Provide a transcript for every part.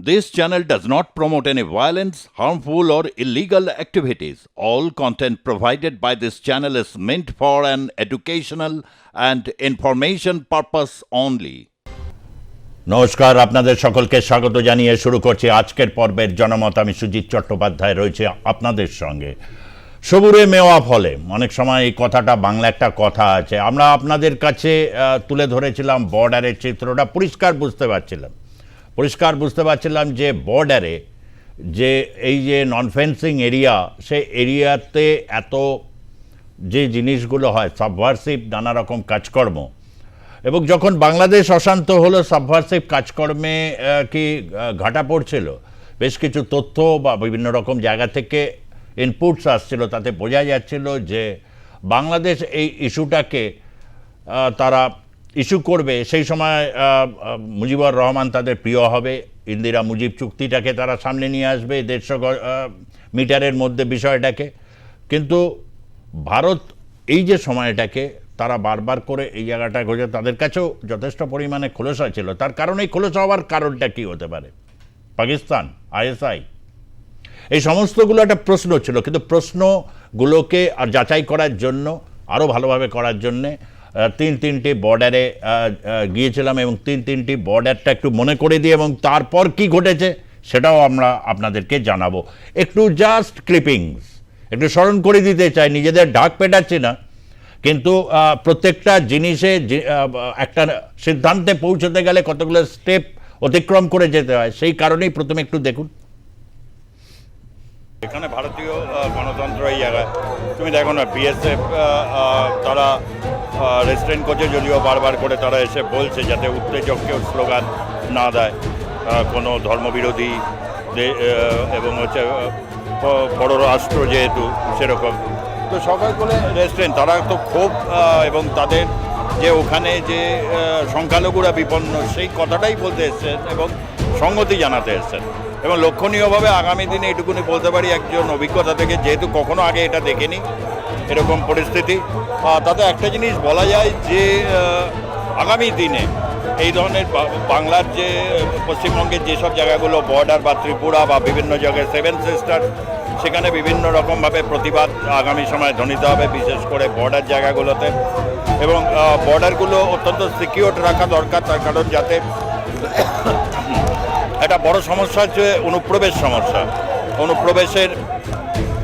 This channel does not promote any violence, harmful, or illegal activities. All content provided by this channel is meant for an educational and information purpose only. নমস্কার, আপনাদের সকলকে স্বাগত জানিয়ে শুরু করছি আজকের পর্বের জনমত। আমি সুজিত চট্টোপাধ্যায় রয়েছে আপনাদের সঙ্গে। সবুরে মেওয়া ফলে, অনেক সময় এই কথাটা বাংলা একটা কথা আছে, আমরা আপনাদের কাছে তুলে ধরেছিলাম বর্ডারের চিত্রটা। পরিষ্কার বুঝতে পারছিলাম যে বর্ডারে যে এই যে নন ফেন্সিং এরিয়া, সে এরিয়াতে এত যে জিনিসগুলো হয়, সাবভার্সিভ নানা রকম কাজকর্ম, এবং যখন বাংলাদেশ অশান্ত হলো সাবভার্সিভ কাজকর্মে কি ঘাটা পড়ছিল, বেশ কিছু তথ্য বা বিভিন্ন রকম জায়গা থেকে ইনপুটস আসছিল, তাতে বোঝা যাচ্ছিল যে বাংলাদেশ এই ইস্যুটাকে তারা ইস্যু করবে। সেই সময় মুজিবুর রহমান তাদের প্রিয় হবে, ইন্দিরা মুজিব চুক্তিটাকে তারা সামনে নিয়ে আসবে, 150 মিটারের মধ্যে বিষয়টাকে। কিন্তু ভারত এই যে সময়টাকে তারা বারবার করে এই জায়গাটা খোঁজে, তাদের কাছেও যথেষ্ট পরিমাণে খোলসা ছিল। তার কারণ এই খোলসা হওয়ার কারণটা কী হতে পারে? পাকিস্তান, আইএসআই, এই সমস্তগুলো একটা প্রশ্ন ছিল। কিন্তু প্রশ্নগুলোকে আর যাচাই করার জন্য, আরও ভালোভাবে করার জন্যে তিনটি বর্ডারে গিয়েছিলাম, এবং তিনটি বর্ডারটা একটু মনে করে দিয়ে এবং তারপর কি ঘটেছে সেটাও আমরা আপনাদেরকে জানাবো। একটু জাস্ট ক্লিপিংস একটু স্মরণ করে দিতে চাই, নিজেদের ঢাক পেটাচ্ছি না, কিন্তু প্রত্যেকটা জিনিসে একটা সিদ্ধান্তে পৌঁছতে গেলে কতগুলো স্টেপ অতিক্রম করে যেতে হয়, সেই কারণেই প্রথমে একটু দেখুন। এখানে ভারতীয় গণতন্ত্র এই জায়গায় তুমি দেখো না, বিএসএফ তারা রেস্টুরেন্ট করছে, যদিও বারবার করে তারা এসে বলছে যাতে উত্তেজক কেউ স্লোগান না দেয়, কোনো ধর্মবিরোধী এবং হচ্ছে পররাষ্ট্র যেহেতু সেরকম, তো সকালবেলা রেস্টুরেন্ট তারা তো ক্ষোভ এবং তাদের যে ওখানে যে সংখ্যালঘুরা বিপন্ন সেই কথাটাই বলতে এসছেন এবং সংগতি জানাতে এসছেন। এবং লক্ষণীয়ভাবে আগামী দিনে এটুকুনি বলতে পারি একজন অভিজ্ঞতা থেকে, যেহেতু কখনো আগে এটা দেখেনি এরকম পরিস্থিতি, তাতে একটা জিনিস বলা যায় যে আগামী দিনে এই ধরনের বাংলার যে পশ্চিমবঙ্গের যেসব জায়গাগুলো বর্ডার বা ত্রিপুরা বা বিভিন্ন জায়গায় সেভেন সিস্টার, সেখানে বিভিন্ন রকমভাবে প্রতিবাদ আগামী সময় ধ্বনিত হবে, বিশেষ করে বর্ডার জায়গাগুলোতে। এবং বর্ডারগুলো অত্যন্ত সিকিউর রাখা দরকার, তার কারণ যাতে একটা বড় সমস্যা হচ্ছে অনুপ্রবেশের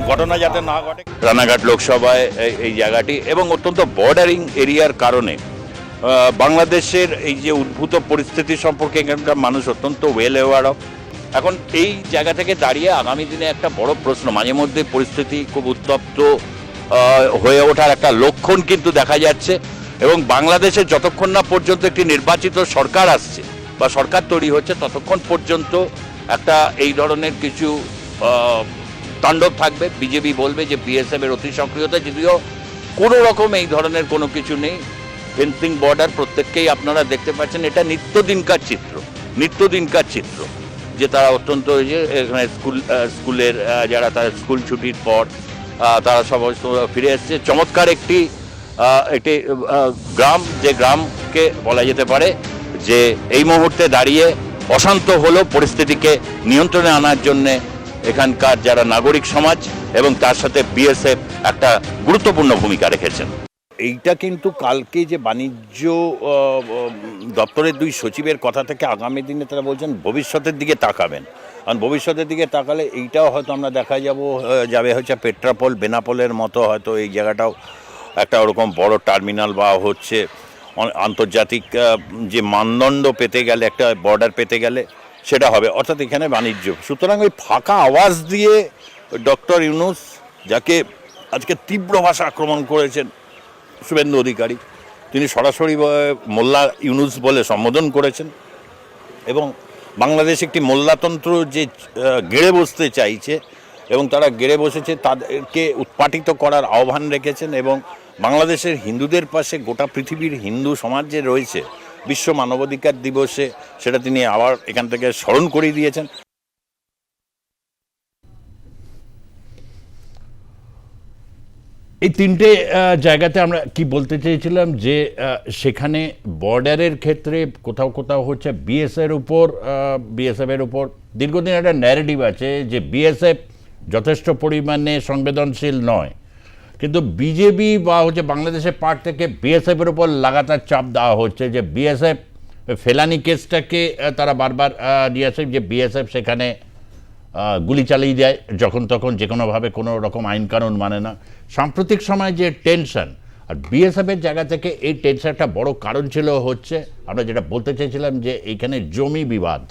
ঘটনা যাতে না ঘটে। রানাঘাট লোকসভায় এই জায়গাটি এবং অত্যন্ত বর্ডারিং এরিয়ার কারণে বাংলাদেশের এই যে উদ্ভূত পরিস্থিতি সম্পর্কে এখানকার মানুষ অত্যন্ত ওয়েল অ্যাওয়ার অফ। এখন এই জায়গা থেকে দাঁড়িয়ে আগামী দিনে একটা বড় প্রশ্ন, মাঝে মধ্যে পরিস্থিতি খুব উত্তপ্ত হয়ে ওঠার একটা লক্ষণ কিন্তু দেখা যাচ্ছে, এবং বাংলাদেশে যতক্ষণ না পর্যন্ত একটি নির্বাচিত সরকার আসছে বা সরকার তৈরি হচ্ছে, ততক্ষণ পর্যন্ত একটা এই ধরনের কিছু তাণ্ডব থাকবে। বিজেপি বলবে যে বিএসএফের অতি সক্রিয়তা, যদিও কোনো রকম এই ধরনের কোনো কিছু নেই। ফেন্সিং বর্ডার প্রত্যেককেই আপনারা দেখতে পাচ্ছেন, এটা নিত্যদিনকার চিত্র যে তারা অত্যন্ত যে এখানে স্কুলের যারা তারা স্কুল ছুটির পর তারা সমস্ত ফিরে এসছে। চমৎকার একটি গ্রাম, যে গ্রামকে বলা যেতে পারে যে এই মুহূর্তে দাঁড়িয়ে অশান্ত হলো, পরিস্থিতিকে নিয়ন্ত্রণে আনার জন্যে এখানকার যারা নাগরিক সমাজ এবং তার সাথে বিএসএফ একটা গুরুত্বপূর্ণ ভূমিকা রেখেছেন। এইটা কিন্তু কালকে যে বাণিজ্য দপ্তরের 2 সচিবের কথা থেকে আগামী দিনে তারা বলছেন ভবিষ্যতের দিকে তাকাবেন, কারণ ভবিষ্যতের দিকে তাকালে এইটাও হয়তো আমরা দেখা যাবে হচ্ছে পেট্রাপোল বেনাপোলের মতো, হয়তো এই জায়গাটাও একটা ওরকম বড় টার্মিনাল বা হচ্ছে আন্তর্জাতিক যে মানদণ্ড পেতে গেলে, একটা বর্ডার পেতে গেলে সেটা হবে, অর্থাৎ এখানে বাণিজ্য। সুতরাং ওই ফাঁকা আওয়াজ দিয়ে ডক্টর ইউনূস, যাকে আজকে তীব্র ভাষা আক্রমণ করেছেন শুভেন্দু অধিকারী, তিনি সরাসরি মোল্লা ইউনূস বলে সম্বোধন করেছেন, এবং বাংলাদেশ একটি মোল্লাতন্ত্র যে গেড়ে বসতে চাইছে এবং তারা গেড়ে বসেছে, তাদেরকে উৎপাটিত করার আহ্বান রেখেছেন। এবং বাংলাদেশের হিন্দুদের পাশে গোটা পৃথিবীর হিন্দু সমাজ যে রয়েছে, বিশ্ব মানবাধিকার দিবসে সেটা তিনি আবার এখান থেকে স্মরণ করিয়ে দিয়েছেন। এই তিনটে জায়গাতে আমরা কি বলতে চেয়েছিলাম যে সেখানে বর্ডারের ক্ষেত্রে কোথাও কোথাও হচ্ছে বিএসএফ এর উপর দীর্ঘদিন একটা ন্যারেটিভ আছে যে বিএসএফ যথেষ্ট পরিমাণে সংবেদনশীল নয়, কিন্তু বিজেপি বা হচ্ছে বাংলাদেশের পার্ট থেকে বিএসএফ এর উপর লাগাতার চাপ দেওয়া হচ্ছে যে বিএসএফ ফেলানি কেসটাকে তারা বারবার নিয়ে আসে যে বিএসএফ সেখানে গুলি চালিয়ে যায় যখন তখন যে কোনোভাবে, কোনো রকম আইন কানুন মানে না। সাম্প্রতিক সময় যে টেনশন, আর বিএসএফের জায়গা থেকে এই টেনশনটা বড় কারণ ছিল হচ্ছে আমরা যেটা বলতে চেয়েছিলাম যে এইখানে জমি বিবাদ,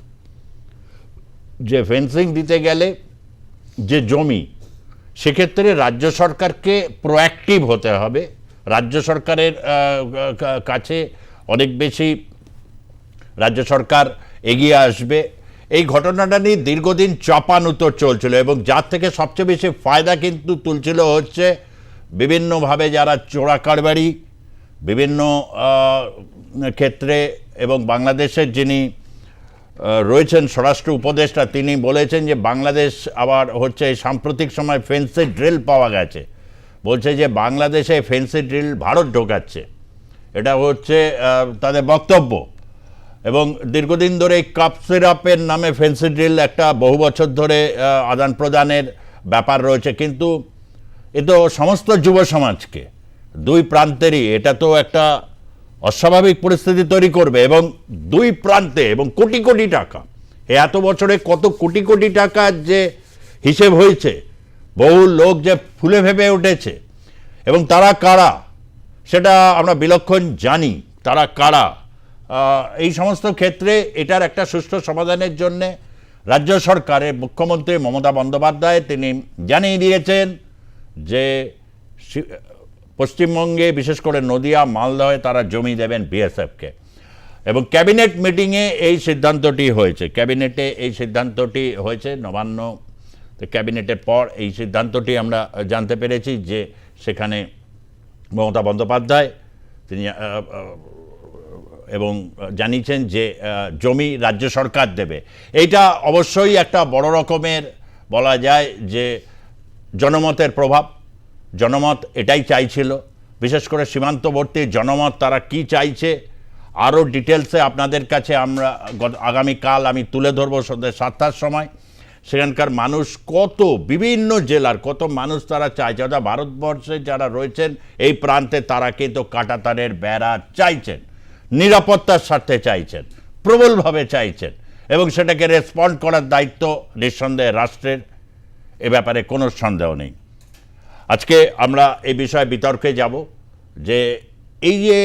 যে ফেন্সিং দিতে গেলে যে জমি, সেক্ষেত্রে রাজ্য সরকারকে প্রোঅ্যাক্টিভ হতে হবে, রাজ্য সরকারের কাছে অনেক বেশি রাজ্য সরকার এগিয়ে আসবে। এই ঘটনাটা নিয়ে দীর্ঘদিন চাপানুতর চলছিল এবং যার থেকে সবচেয়ে বেশি ফায়দা কিন্তু তুলছিল হচ্ছে বিভিন্নভাবে যারা চোরা কারবারি বিভিন্ন ক্ষেত্রে, এবং বাংলাদেশের যিনি রয়েছেন স্বরাষ্ট্র উপদেষ্টা তিনি বলেছেন যে বাংলাদেশ আবার হচ্ছে এই সাম্প্রতিক সময় ফেন্সি ড্রিল পাওয়া গেছে, বলছে যে বাংলাদেশে ফেন্সি ড্রিল ভারত ঢোকাচ্ছে, এটা হচ্ছে তাদের বক্তব্য। এবং দীর্ঘদিন ধরে কাপ সিরাপের নামে ফেন্সি ড্রিল একটা বহু বছর ধরে আদান প্রদানের ব্যাপার রয়েছে, কিন্তু এ তো সমস্ত যুব সমাজকে দুই প্রান্তেরই এটা তো একটা অস্বাভাবিক পরিস্থিতি তৈরি করবে, এবং দুই প্রান্তে এবং কোটি কোটি টাকা, এত বছরে কত কোটি কোটি টাকার যে হিসেব হয়েছে, বহু লোক যে ফুলে ভেবে উঠেছে, এবং তারা কারা সেটা আমরা বিলক্ষণ জানি, তারা কারা। এই সমস্ত ক্ষেত্রে এটার একটা সুষ্ঠু সমাধানের জন্যে রাজ্য সরকারের মুখ্যমন্ত্রী মমতা বন্দ্যোপাধ্যায় তিনি জানিয়ে দিয়েছেন যে পশ্চিমবঙ্গে বিশেষ করে নদিয়া মালদহে তারা জমি দেবেন বিএসএফকে, এবং ক্যাবিনেট মিটিংয়ে এই সিদ্ধান্তটি হয়েছে, ক্যাবিনেটে এই সিদ্ধান্তটি হয়েছে, নবান্ন ক্যাবিনেটের পর এই সিদ্ধান্তটি আমরা জানতে পেরেছি যে সেখানে মমতা বন্দ্যোপাধ্যায় তিনি এবং জানিয়েছেন যে জমি রাজ্য সরকার দেবে। এইটা অবশ্যই একটা বড় রকমের বলা যায় যে জনমতের প্রভাব, জনমত এটাই চাইছিল, বিশেষ করে সীমান্তবর্তী জনমত তারা কি চাইছে আরও ডিটেলসে আপনাদের কাছে আমরা আগামীকাল আমি তুলে ধরবো সন্ধ্যে 7টার সময়। সেখানকার মানুষ কত, বিভিন্ন জেলার কত মানুষ তারা চাইছে, অর্থাৎ ভারতবর্ষে যারা রয়েছেন এই প্রান্তে তারা কিন্তু কাঁটাতারের বেড়া চাইছেন, নিরাপত্তার স্বার্থে চাইছেন, প্রবলভাবে চাইছেন, এবং সেটাকে রেসপন্ড করার দায়িত্ব নিঃসন্দেহে রাষ্ট্রের, এ ব্যাপারে কোনো সন্দেহ নেই। আজকে আমরা এই বিষয়ে বিতর্কে যাব যে এই যে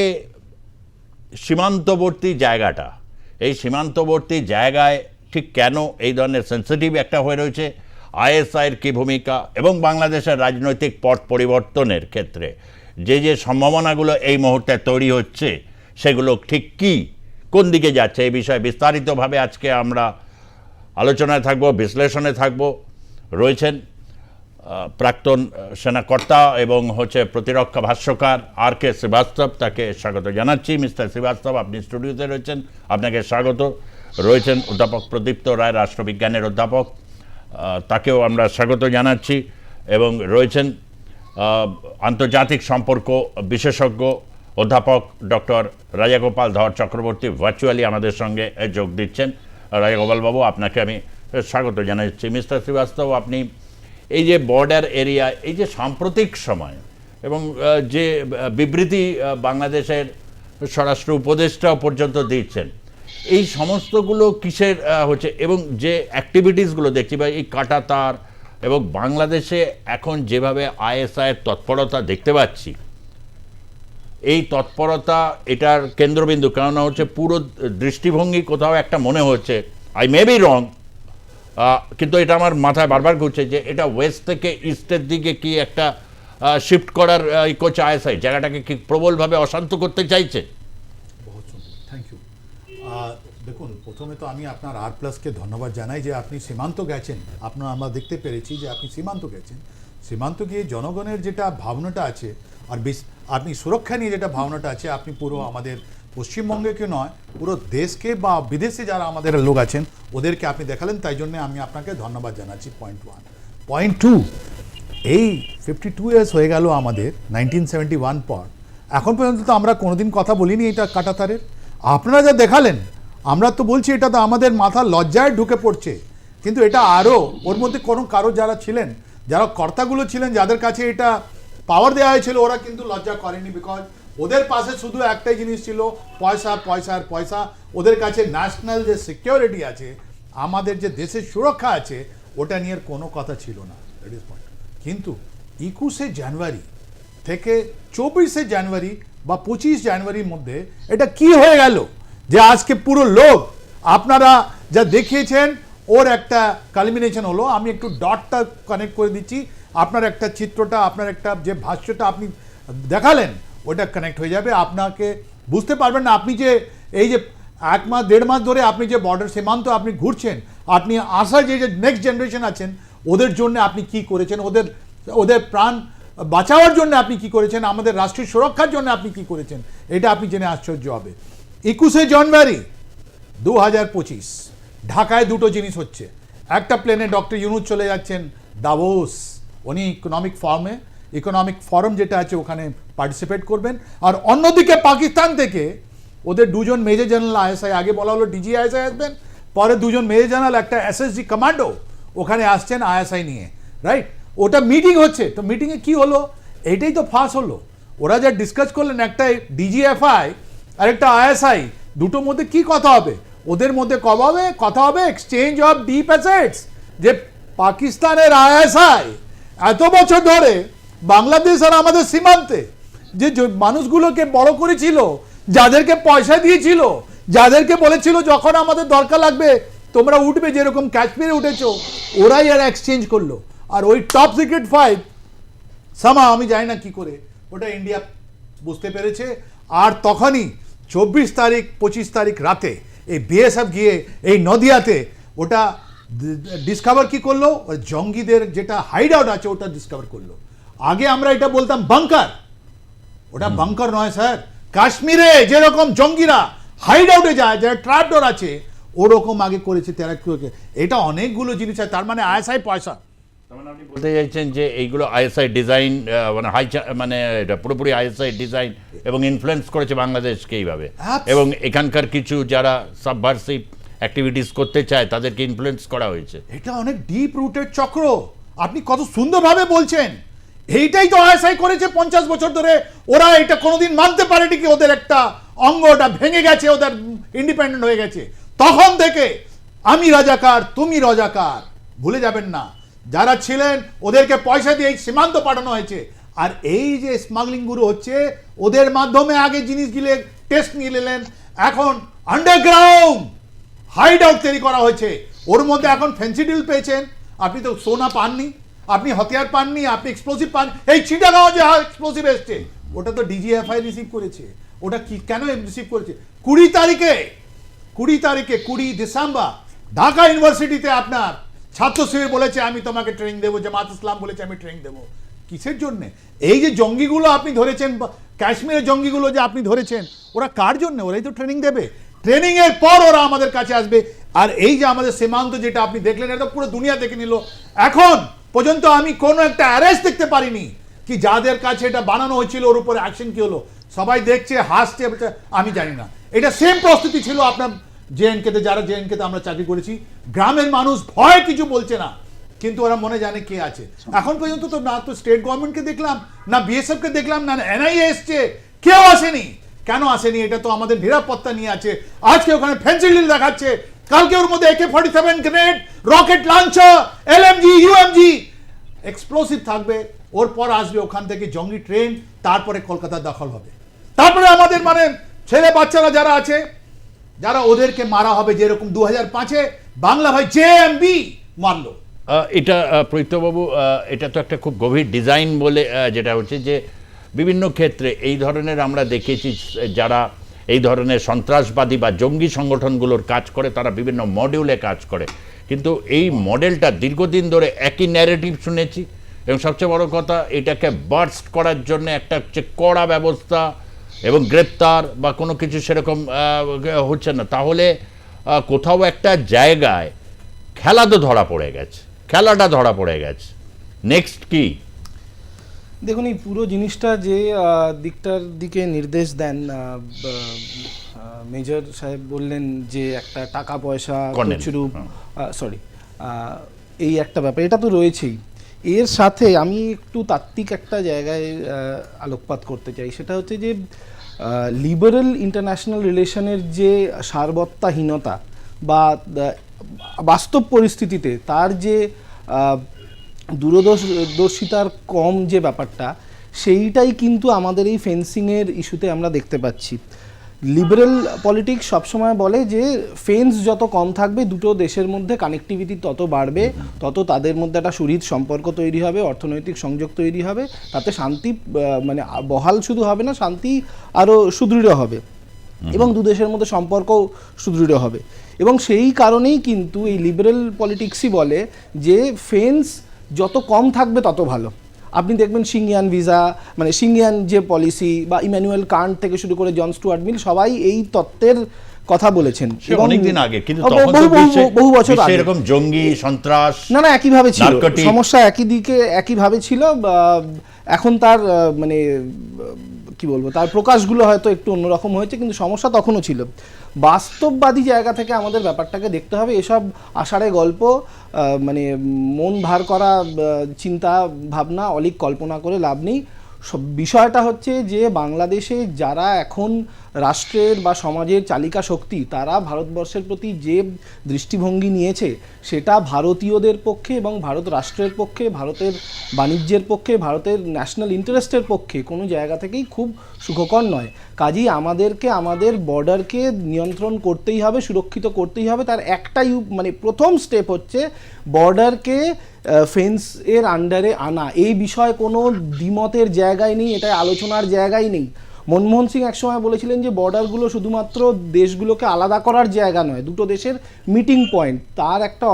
সীমান্তবর্তী জায়গাটা, এই সীমান্তবর্তী জায়গায় ঠিক কেন এই ধরনের সেন্সিটিভ একটা হয়ে রয়েছে, আইএসআইয়ের কী ভূমিকা, এবং বাংলাদেশের রাজনৈতিক পট পরিবর্তনের ক্ষেত্রে যে যে সম্ভাবনাগুলো এই মুহূর্তে তৈরি হচ্ছে সেগুলো ঠিক কী, কোন দিকে যাচ্ছে, এই বিষয়ে বিস্তারিতভাবে আজকে আমরা আলোচনায় থাকব, বিশ্লেষণে থাকব। রয়েছেন প্রাক্তন সেনাকর্তা এবং হচ্ছে প্রতিরক্ষা ভাষ্যকার R.K. শ্রীবাস্তব, তাকে স্বাগত জানাচ্ছি। মিস্টার শ্রীবাস্তব, আপনি স্টুডিওতে রয়েছেন, আপনাকে স্বাগত। রয়েছেন অধ্যাপক প্রদীপ্ত রায়, রাষ্ট্রবিজ্ঞানের অধ্যাপক, তাকেও আমরা স্বাগত জানাচ্ছি। এবং রয়েছেন আন্তর্জাতিক সম্পর্ক বিশেষজ্ঞ অধ্যাপক ডক্টর রাজাগোপাল ধর চক্রবর্তী ভার্চুয়ালি আমাদের সঙ্গে যোগ দিচ্ছেন। রাজাগোপাল বাবু, আপনাকে আমি স্বাগত জানাচ্ছি। মিস্টার শ্রীবাস্তব, আপনি এই যে বর্ডার এরিয়া, এই যে সাম্প্রতিক সময় এবং যে বিবৃতি বাংলাদেশের স্বরাষ্ট্র উপদেষ্টা পর্যন্ত দিচ্ছেন, এই সমস্তগুলো কিসের হচ্ছে, এবং যে অ্যাক্টিভিটিসগুলো দেখছি বা এই কাঁটাতার, এবং বাংলাদেশে এখন যেভাবে আইএসআইয়ের তৎপরতা দেখতে পাচ্ছি, এই তৎপরতা এটার কেন্দ্রবিন্দু, কেননা হচ্ছে পুরো দৃষ্টিভঙ্গি কোথাও একটা মনে হচ্ছে, আই মে বি রং, কিন্তু এটা আমার মাথায় বারবার ঘুরছে যে এটা ওয়েস্ট থেকে ইস্টের দিকে কি একটা শিফট করার করছে আইএসআই, জায়গাটাকে কি প্রবলভাবে অশান্ত করতে চাইছে। Thank you. দেখুন, প্রথমে তো আমি আপনার R+কে ধন্যবাদ জানাই যে আপনি সীমান্ত গেছেন, আমরা দেখতে পেরেছি যে আপনি সীমান্ত গেছেন, সীমান্ত গিয়ে জনগণের যেটা ভাবনাটা আছে, আর আপনি সুরক্ষা নিয়ে যেটা ভাবনাটা আছে, আপনি পুরো আমাদের পশ্চিমবঙ্গকে নয় পুরো দেশকে বা বিদেশে যারা আমাদের লোক আছেন ওদেরকে আপনি দেখালেন, তাই জন্য আমি আপনাকে ধন্যবাদ জানাচ্ছি। পয়েন্ট 1। পয়েন্ট 2, এই 52 ইয়ার্স হয়ে গেল আমাদের 1971 পর, এখন পর্যন্ত তো আমরা কোনোদিন কথা বলিনি এটা কাঁটাতারের। আপনারা যা দেখালেন, আমরা তো বলছি এটা তো আমাদের মাথা লজ্জায় ঢুকে পড়ছে, কিন্তু এটা আরও ওর মধ্যে কারো যারা ছিলেন, যারা কর্তাগুলো ছিলেন, যাদের কাছে এটা পাওয়ার দেওয়া হয়েছিল, ওরা কিন্তু লজ্জা করেনি, বিকজ ওদের পাশে শুধু একটাই জিনিস ছিল, পয়সা পয়সা আর পয়সা। ওদের কাছে ন্যাশনাল যে সিকিউরিটি আছে, আমাদের যে দেশের সুরক্ষা আছে, ওটা নিয়ে কোনো কথা ছিল না। That is point. কিন্তু 21শে জানুয়ারি থেকে 24শে জানুয়ারি বা 25 জানুয়ারির মধ্যে এটা কি হয়ে গেল যে আজকে পুরো লোক আপনারা যা দেখিয়েছেন ওর একটা কালমিনেশন হলো। আমি একটু ডটটা কানেক্ট করে দিচ্ছি, আপনার একটা চিত্রটা, আপনার একটা যে ভাষ্যটা আপনি দেখালেন ওটা কানেক্ট হয়ে যাবে, আপনাকে বুঝতে পারবেন না। আপনি যে এই যে 1 মাস 1.5 মাস ধরে আপনি যে বর্ডার সীমান্ত আপনি ঘুরছেন, আপনি আসা যে নেক্সট জেনারেশন আছেন ওদের জন্য আপনি কি করেছেন, ওদের প্রাণ বাঁচাওয়ার জন্য আপনি কি করেছেন, আমাদের রাষ্ট্রীয় সুরক্ষার জন্য আপনি কি করেছেন, এটা আপনি জেনে আশ্চর্য হবে। 21শে জানুয়ারি 2025 ঢাকায় দুটো জিনিস হচ্ছে। একটা প্লেনে ডক্টর ইউনূস চলে যাচ্ছেন দাভোস, উনি ইকোনমিক ফোরাম যেটা আছে ওখানে পার্টিসিপেট করবেন। আর অন্যদিকে পাকিস্তান থেকে ওদের দুজন মেজর জেনারেল আইএসআই, আগে বলা হলো ডিজি আইএসআই আসবেন, পরে দুজন মেজর জেনারেল, একটা এসএসজি কমান্ডো ওখানে আসছেন আইএসআই নিয়ে, রাইট? ওটা মিটিং হচ্ছে, তো মিটিংয়ে কি হলো, এটাই তো ফাঁস হলো। ওরা যা ডিসকাস করলেন, একটা ডিজিএফআই আর একটা আইএসআই, দুটোর মধ্যে কি কথা হবে, ওদের মধ্যে কথা হবে এক্সচেঞ্জ অফ ডিপ অ্যাসেটস। যে পাকিস্তানের আইএসআই এত বছর ধরে বাংলাদেশ আর আমাদের সীমান্তে যে মানুষগুলোকে বড় করেছিল, যাদেরকে পয়সা দিয়েছিল, যাদেরকে বলেছিল যখন আমাদের দরকার লাগবে তোমরা উঠবে, যেরকম কাশ্মীরে উঠেছো, ওরাই আর এক্সচেঞ্জ করলো। আর ওই টপ সিক্রেট ফাইল আমি জানি না কি করে ওটা ইন্ডিয়া বুঝতে পেরেছে। আর তখনই 24 তারিখ 25 তারিখ রাতে এই বিএসএফ গিয়ে এই নদিয়াতে ওটা ডিসকভার কি করলো, ওই জঙ্গিদের যেটা হাইড আউট আছে ওটা ডিসকভার করলো। আগে আমরা এটা বলতাম বাংকার, ওটা বাংকার নয় স্যার। কাশ্মীরে যেরকম জঙ্গিরা হাইড আউটে যায়, যারা ট্র্যাপডোর আছে, ওরকম আগে করেছে তেরাক্কুকে। এটা অনেকগুলো জিনিস আছে, তার মানে আইএসআই পয়সা। বলতে চাইছেন যে এইগুলো আইএসআই ডিজাইন, মানে এটা পুরোপুরি আইএসআই ডিজাইন এবং ইনফ্লুয়েন্স করেছে বাংলাদেশকে এইভাবে, এবং এখানকার কিছু যারা সাবভার্সিভ অ্যাক্টিভিটিস করতে চায় তাদেরকে ইনফ্লুয়েন্স করা হয়েছে। এটা অনেক ডিপ রুটেড চক্র, আপনি কত সুন্দরভাবে বলছেন। এইটাই তো আইএসআই করেছে 50 বছর ধরে। ওরা এটা কোনোদিন মানতে পারেনি কি ওদের একটা অঙ্গটা ভেঙে গেছে, ওদের ইন্ডিপেন্ডেন্ট হয়ে গেছে। তখন থেকে আমি রাজাকার, তুমি রাজাকার, ভুলে যাবেন না। যারা ছিলেন ওদেরকে পয়সা দিয়ে সীমান্ত পাঠানো হয়েছে। আর এই যে স্মাগলিং গুলো হচ্ছে, ওদের মাধ্যমে আগে জিনিসগুলো টেস্ট নিয়ে নিলেন, এখন আন্ডারগ্রাউন্ড হাইড আউট তৈরি করা হয়েছে। ওর মধ্যে এখন ফেন্সিডিল পেয়েছেন, আপনি তো সোনা পাননি, আপনি হাতিয়ার পাননি, আপনি এক্সপ্লোসিভ পান। এই চিটাগাঁও যে এক্সপ্লোসিভ এসছে, ওটা তো ডিজিএফআই রিসিভ করেছে। ওটা কি কেন রিসিভ করেছে? 20 তারিখে 20 ডিসেম্বর ঢাকা ইউনিভার্সিটিতে আপনার ছাত্র শিবির বলেছে আমি তোমাকে ট্রেনিং দেবো, জামাত ইসলাম বলেছে আমি ট্রেনিং দেবো। কিসের জন্য? এই যে জঙ্গিগুলো আপনি ধরেছেন, কাশ্মীরের জঙ্গিগুলো যে আপনি ধরেছেন, ওরা কার জন্য? ওরাই তো ট্রেনিং দেবে। ট্রেনিং এর পর ওরা আমাদের কাছে আসবে। আর এই যে আমাদের সীমান্ত যেটা আপনি দেখলেন, এটা পুরো দুনিয়া দেখে নিল। এখন পর্যন্ত আমি কোনো একটা অ্যারেস্ট দেখতে পারিনি কি যাদের কাছে এটা বানানো হয়েছিল ওর উপরে অ্যাকশন কি হলো। সবাই দেখছে, হাসছে, আমি জানি না। এটা সেম প্রস্তুতি ছিল আপনার জেএনকেতে, যারা জেএনকেতে আমরা চাকরি করেছি। গ্রামের মানুষ ভয় কিছু বলছে না, কিন্তু ওরা মনে জানে কে আছে। এখন পর্যন্ত তো না তো স্টেট গভর্নমেন্টকে দেখলাম, না বিএসএফকে দেখলাম, না এনআইএ এসছে, কেউ আসেনি। কেন আসেনি? এটা তো আমাদের নিরাপত্তা নিয়ে আছে। আজকে ওখানে ফেন্সিডিল দেখাচ্ছে, কালকে ওর মধ্যে AK-47 grenade, rocket launcher, LMG, ইউএমজি, explosive থাকবে। ওর পর আসবে ওখান থেকে জঙ্গি ট্রেন, তারপরে কলকাতা দখল হবে। তারপরে আমাদের মানে ছেলে বাচ্চারা যারা আছে, যারা ওদেরকে মারা হবে, যেরকম 2005-এ বাংলা ভাই জেএমবি মারলো। এটা প্রত্যবাবু, এটা তো একটা খুব গভীর ডিজাইন বলে যেটা হচ্ছে যে বিভিন্ন ক্ষেত্রে এই ধরনের আমরা দেখেছি যারা এই ধরনের সন্ত্রাসবাদী বা জঙ্গি সংগঠনগুলোর কাজ করে, তারা বিভিন্ন মডিউলে কাজ করে, কিন্তু এই মডেলটা দীর্ঘদিন ধরে একই ন্যারেটিভ শুনেছি। এবং সবচেয়ে বড় কথা, এটাকে বার্স্ট করার জন্য একটা হচ্ছে কড়া ব্যবস্থা এবং গ্রেপ্তার বা কোনো কিছু সেরকম হচ্ছে না। তাহলে কোথাও একটা জায়গায় খেলাটা ধরা পড়ে গেছে। নেক্সট কি? দেখুন, এই পুরো জিনিসটা যে দিকটার দিকে নির্দেশ দেন, মেজর সাহেব বললেন যে একটা টাকা পয়সা কর্নেল, তছরূপ, সরি, এই একটা ব্যাপার, এটা তো রয়েছেই। এর সাথে আমি একটু তাত্ত্বিক একটা জায়গায় আলোকপাত করতে চাই। সেটা হচ্ছে যে লিবারেল ইন্টারন্যাশনাল রিলেশনের যে সারবত্তাহীনতা বা বাস্তব পরিস্থিতিতে তার যে দূরদর্শিতার কম যে ব্যাপারটা, সেইটাই কিন্তু আমাদের এই ফেন্সিংয়ের ইস্যুতে আমরা দেখতে পাচ্ছি। লিবারেল পলিটিক্স সবসময় বলে যে ফেন্স যত কম থাকবে, দুটো দেশের মধ্যে কানেক্টিভিটি তত বাড়বে, তত তাদের মধ্যে একটা সুহৃদ সম্পর্ক তৈরি হবে, অর্থনৈতিক সংযোগ তৈরি হবে, তাতে শান্তি মানে বহাল শুধু হবে না, শান্তি আরও সুদৃঢ় হবে এবং দু দেশের মধ্যে সম্পর্কও সুদৃঢ় হবে। এবং সেই কারণেই কিন্তু এই লিবারেল পলিটিক্সই বলে যে ফেন্স যত কম থাকবে তত ভালো। আপনি দেখবেন সিংয়ান ভিসা, মানে সিংয়ান যে পলিসি, বা ইম্যানুয়েল কান্ট থেকে শুরু করে জন স্টুয়ার্ট মিল, সবাই এই তত্ত্বের কথা বলেছেন। এবং অনেকদিন আগে, কিন্তু তখন তো বহু বছর আগে এরকম জঙ্গি সন্ত্রাস না একইভাবে ছিল, নারকোটিক সমস্যা একই দিকে একইভাবে ছিল। এখন তার মানে কি বলবো, তার প্রকাশগুলো হয়তো একটু অন্যরকম হয়েছে, কিন্তু সমস্যা তখনও ছিল। বাস্তববাদী জায়গা থেকে আমাদের ব্যাপারটাকে দেখতে হবে। এসব আষাঢ়ে গল্প, মানে মন ভার করা চিন্তা ভাবনা, অলিক কল্পনা করে লাভ নেই। সব বিষয়টা হচ্ছে যে বাংলাদেশে যারা এখন রাষ্ট্রের বা সমাজের চালিকা শক্তি, তারা ভারতবর্ষের প্রতি যে দৃষ্টিভঙ্গি নিয়েছে, সেটা ভারতীয়দের পক্ষে এবং ভারত রাষ্ট্রের পক্ষে, ভারতের বাণিজ্যের পক্ষে, ভারতের ন্যাশনাল ইন্টারেস্টের পক্ষে কোনো জায়গা থেকেই খুব সুখকর নয়। কাজেই আমাদেরকে আমাদের বর্ডারকে নিয়ন্ত্রণ করতেই হবে, সুরক্ষিত করতেই হবে। তার একটাই মানে প্রথম স্টেপ হচ্ছে বর্ডারকে ফেন্স এর আন্ডারে আনা। এই বিষয়ে কোনো দ্বিমতের জায়গায় নেই, এটা আলোচনার জায়গায় নেই। মনমোহন সিং একসময় বলেছিলেন যে বর্ডারগুলো শুধুমাত্র দেশগুলোকে আলাদা করার জায়গা নয়, দুটো দেশের মিটিং পয়েন্ট। তার একটা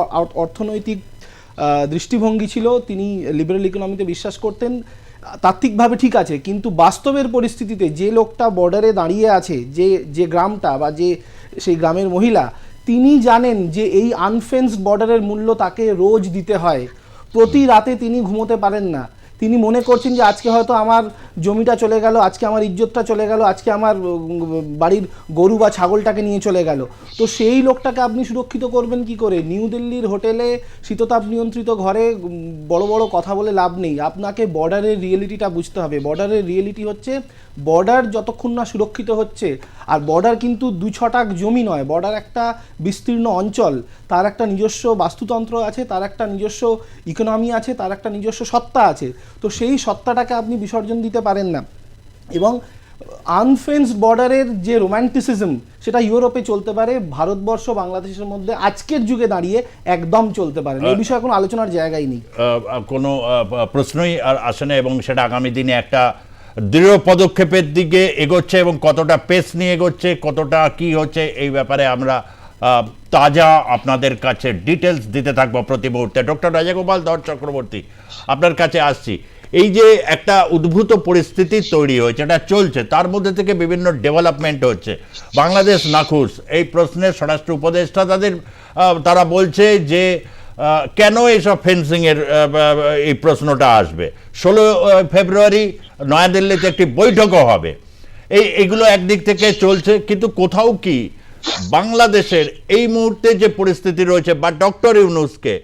অর্থনৈতিক দৃষ্টিভঙ্গি ছিল, তিনি লিবারেল ইকোনমিতে বিশ্বাস করতেন। তাত্ত্বিকভাবে ঠিক আছে, কিন্তু বাস্তবের পরিস্থিতিতে যে লোকটা বর্ডারে দাঁড়িয়ে আছে, যে গ্রামটা বা যে সেই গ্রামের মহিলা, তিনি জানেন যে এই আনফেন্সড বর্ডারের মূল্য তাকে রোজ দিতে হয়। প্রতি রাতে তিনি ঘুমোতে পারেন না। তিনি মনে করছেন যে আজকে হয়তো আমার জমিটা চলে গেল, আজকে আমার ইজ্জতটা চলে গেল, আজকে আমার বাড়ির গরু বা ছাগলটাকে নিয়ে চলে গেল। তো সেই লোকটাকে আপনি সুরক্ষিত করবেন কি করে? নিউ দিল্লির হোটেলে শীততাপ নিয়ন্ত্রিত ঘরে বড় বড় কথা বলে লাভ নেই। আপনাকে বর্ডারের রিয়েলিটিটা বুঝতে হবে। বর্ডারের রিয়েলিটি হচ্ছে বর্ডার যতক্ষণ না সুরক্ষিত হচ্ছে, আর বর্ডার কিন্তু 2-6 জমি নয়, বর্ডার একটা বিস্তীর্ণ অঞ্চল, তার একটা নিজস্ব বাস্তুতন্ত্র আছে, তার একটা নিজস্ব ইকোনমি আছে, তার একটা নিজস্ব সত্তা আছে। তো সেই সত্তাটাকে আপনি বিসর্জন দিতে পারেন না। এবং আনফেন্সড বর্ডারের যে রোম্যান্টিসিজম, সেটা ইউরোপে চলতে পারে, ভারতবর্ষ বাংলাদেশের মধ্যে আজকের যুগে দাঁড়িয়ে একদম চলতে পারে না। এই বিষয়ে কোনো আলোচনার জায়গাই নেই, কোনো প্রশ্নই আর আসে না। এবং সেটা আগামী দিনে একটা দৃঢ় পদক্ষেপের দিকে এগোচ্ছে, এবং কতটা পেস নিয়ে এগোচ্ছে, কতটা কি হচ্ছে, এই ব্যাপারে আমরা তাজা আপনাদের কাছে ডিটেলস দিতে থাকবো প্রতি মুহূর্তে। ডক্টর রাজাগোপাল ধর চক্রবর্তী, আপনার কাছে আসছি। এই যে একটা উদ্ভূত পরিস্থিতি তৈরি হয়েছে, এটা চলছে, তার মধ্যে থেকে বিভিন্ন ডেভেলপমেন্ট হচ্ছে। বাংলাদেশ নাখুশ এই প্রশ্নের স্বরাষ্ট্র উপদেষ্টা তারা বলছে যে কেন এইসব ফেন্সিংয়ের এই প্রশ্নটা আসবে। 16 ফেব্রুয়ারি নয়াদিল্লিতে একটি বৈঠকও হবে। এইগুলো একদিক থেকে চলছে, কিন্তু কোথাও কি বাংলাদেশের এই মুহূর্তে যে পরিস্থিতি রয়েছে, বা ডক্টর ইউনূসকে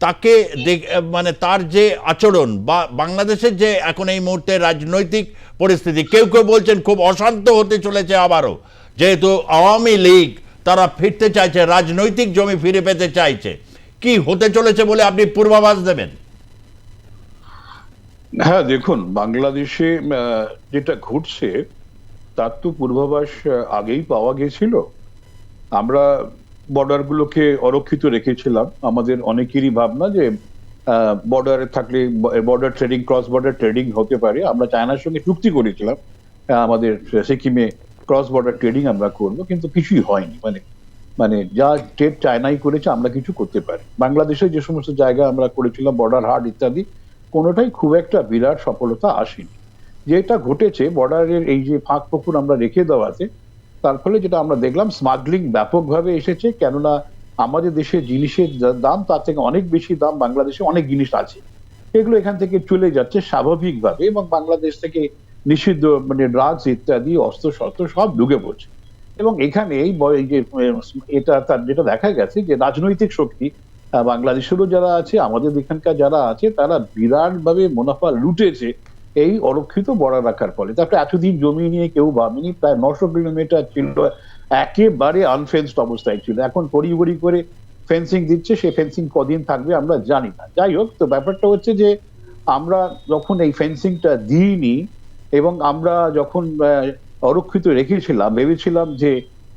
তাকে মানে তার যে আচরণ, বা বাংলাদেশের যে এখন এই মুহূর্তে রাজনৈতিক পরিস্থিতি, কেউ কেউ বলছেন খুব অশান্ত হতে চলেছে আবারও, যেহেতু আওয়ামী লীগ তারা ফিরতে চাইছে, রাজনৈতিক জমি ফিরে পেতে চাইছে। কি হতে চলেছে বলে আপনি পূর্বাভাস দেবেন? হ্যাঁ, দেখুন, বাংলাদেশে যেটা ঘটছে তার তো পূর্বাভাস আগেই পাওয়া গেছিল। আমরা বর্ডারগুলোকে অরক্ষিত রেখেছিলাম। আমাদের অনেকেরই ভাবনা যে বর্ডারে থাকলে border trading, cross border trading হতে পারে। আমরা চায়নার সঙ্গে চুক্তি করেছিলাম আমাদের সিকিমে ক্রস বর্ডার ট্রেডিং আমরা করব, কিন্তু কিছুই হয়নি। মানে যা স্টেপ চায়নাই করেছে, আমরা কিছু করতে পারি। বাংলাদেশে যে সমস্ত জায়গা আমরা করেছিলাম, বর্ডার হাট ইত্যাদি, কোনোটাই খুব একটা বিরাট সফলতা আসেনি। যেটা ঘটেছে, বর্ডারের এই যে ফাঁক ফোকর আমরা রেখে দেওয়াতে, তার ফলে যেটা আমরা দেখলাম, স্মাগলিং ব্যাপকভাবে এসেছে। কেননা আমাদের দেশে জিনিসের দাম তার থেকে অনেক বেশি দাম বাংলাদেশে অনেক জিনিস আছে। এগুলো এখান থেকে চলে যাচ্ছে স্বাভাবিকভাবে, এবং বাংলাদেশ থেকে নিষিদ্ধ মানে ড্রাগস ইত্যাদি অস্ত্র শস্ত্র সব ঢুকে পড়ছে। এবং এখানে এই যে এটা তার যেটা দেখা গেছে যে রাজনৈতিক শক্তি বাংলাদেশেরও যারা আছে, আমাদের এখানকার যারা আছে, তারা বিরাটভাবে মুনাফা লুটেছে এই অরক্ষিত বর্ডার রাখার ফলে। তারপরে এতদিন জমি নিয়ে কেউ ভাবেনি, প্রায় 900 কিলোমিটার ছিল একেবারে আনফেন্সড অবস্থায় ছিল, এখন পরিবড়ি করে ফেন্সিং দিচ্ছে। সেই ফেন্সিং কদিন থাকবে আমরা জানি না। যাই হোক, তো ব্যাপারটা হচ্ছে যে আমরা যখন এই ফেন্সিংটা দিইনি এবং আমরা যখন অরক্ষিত রেখেছিলাম, ভেবেছিলাম যে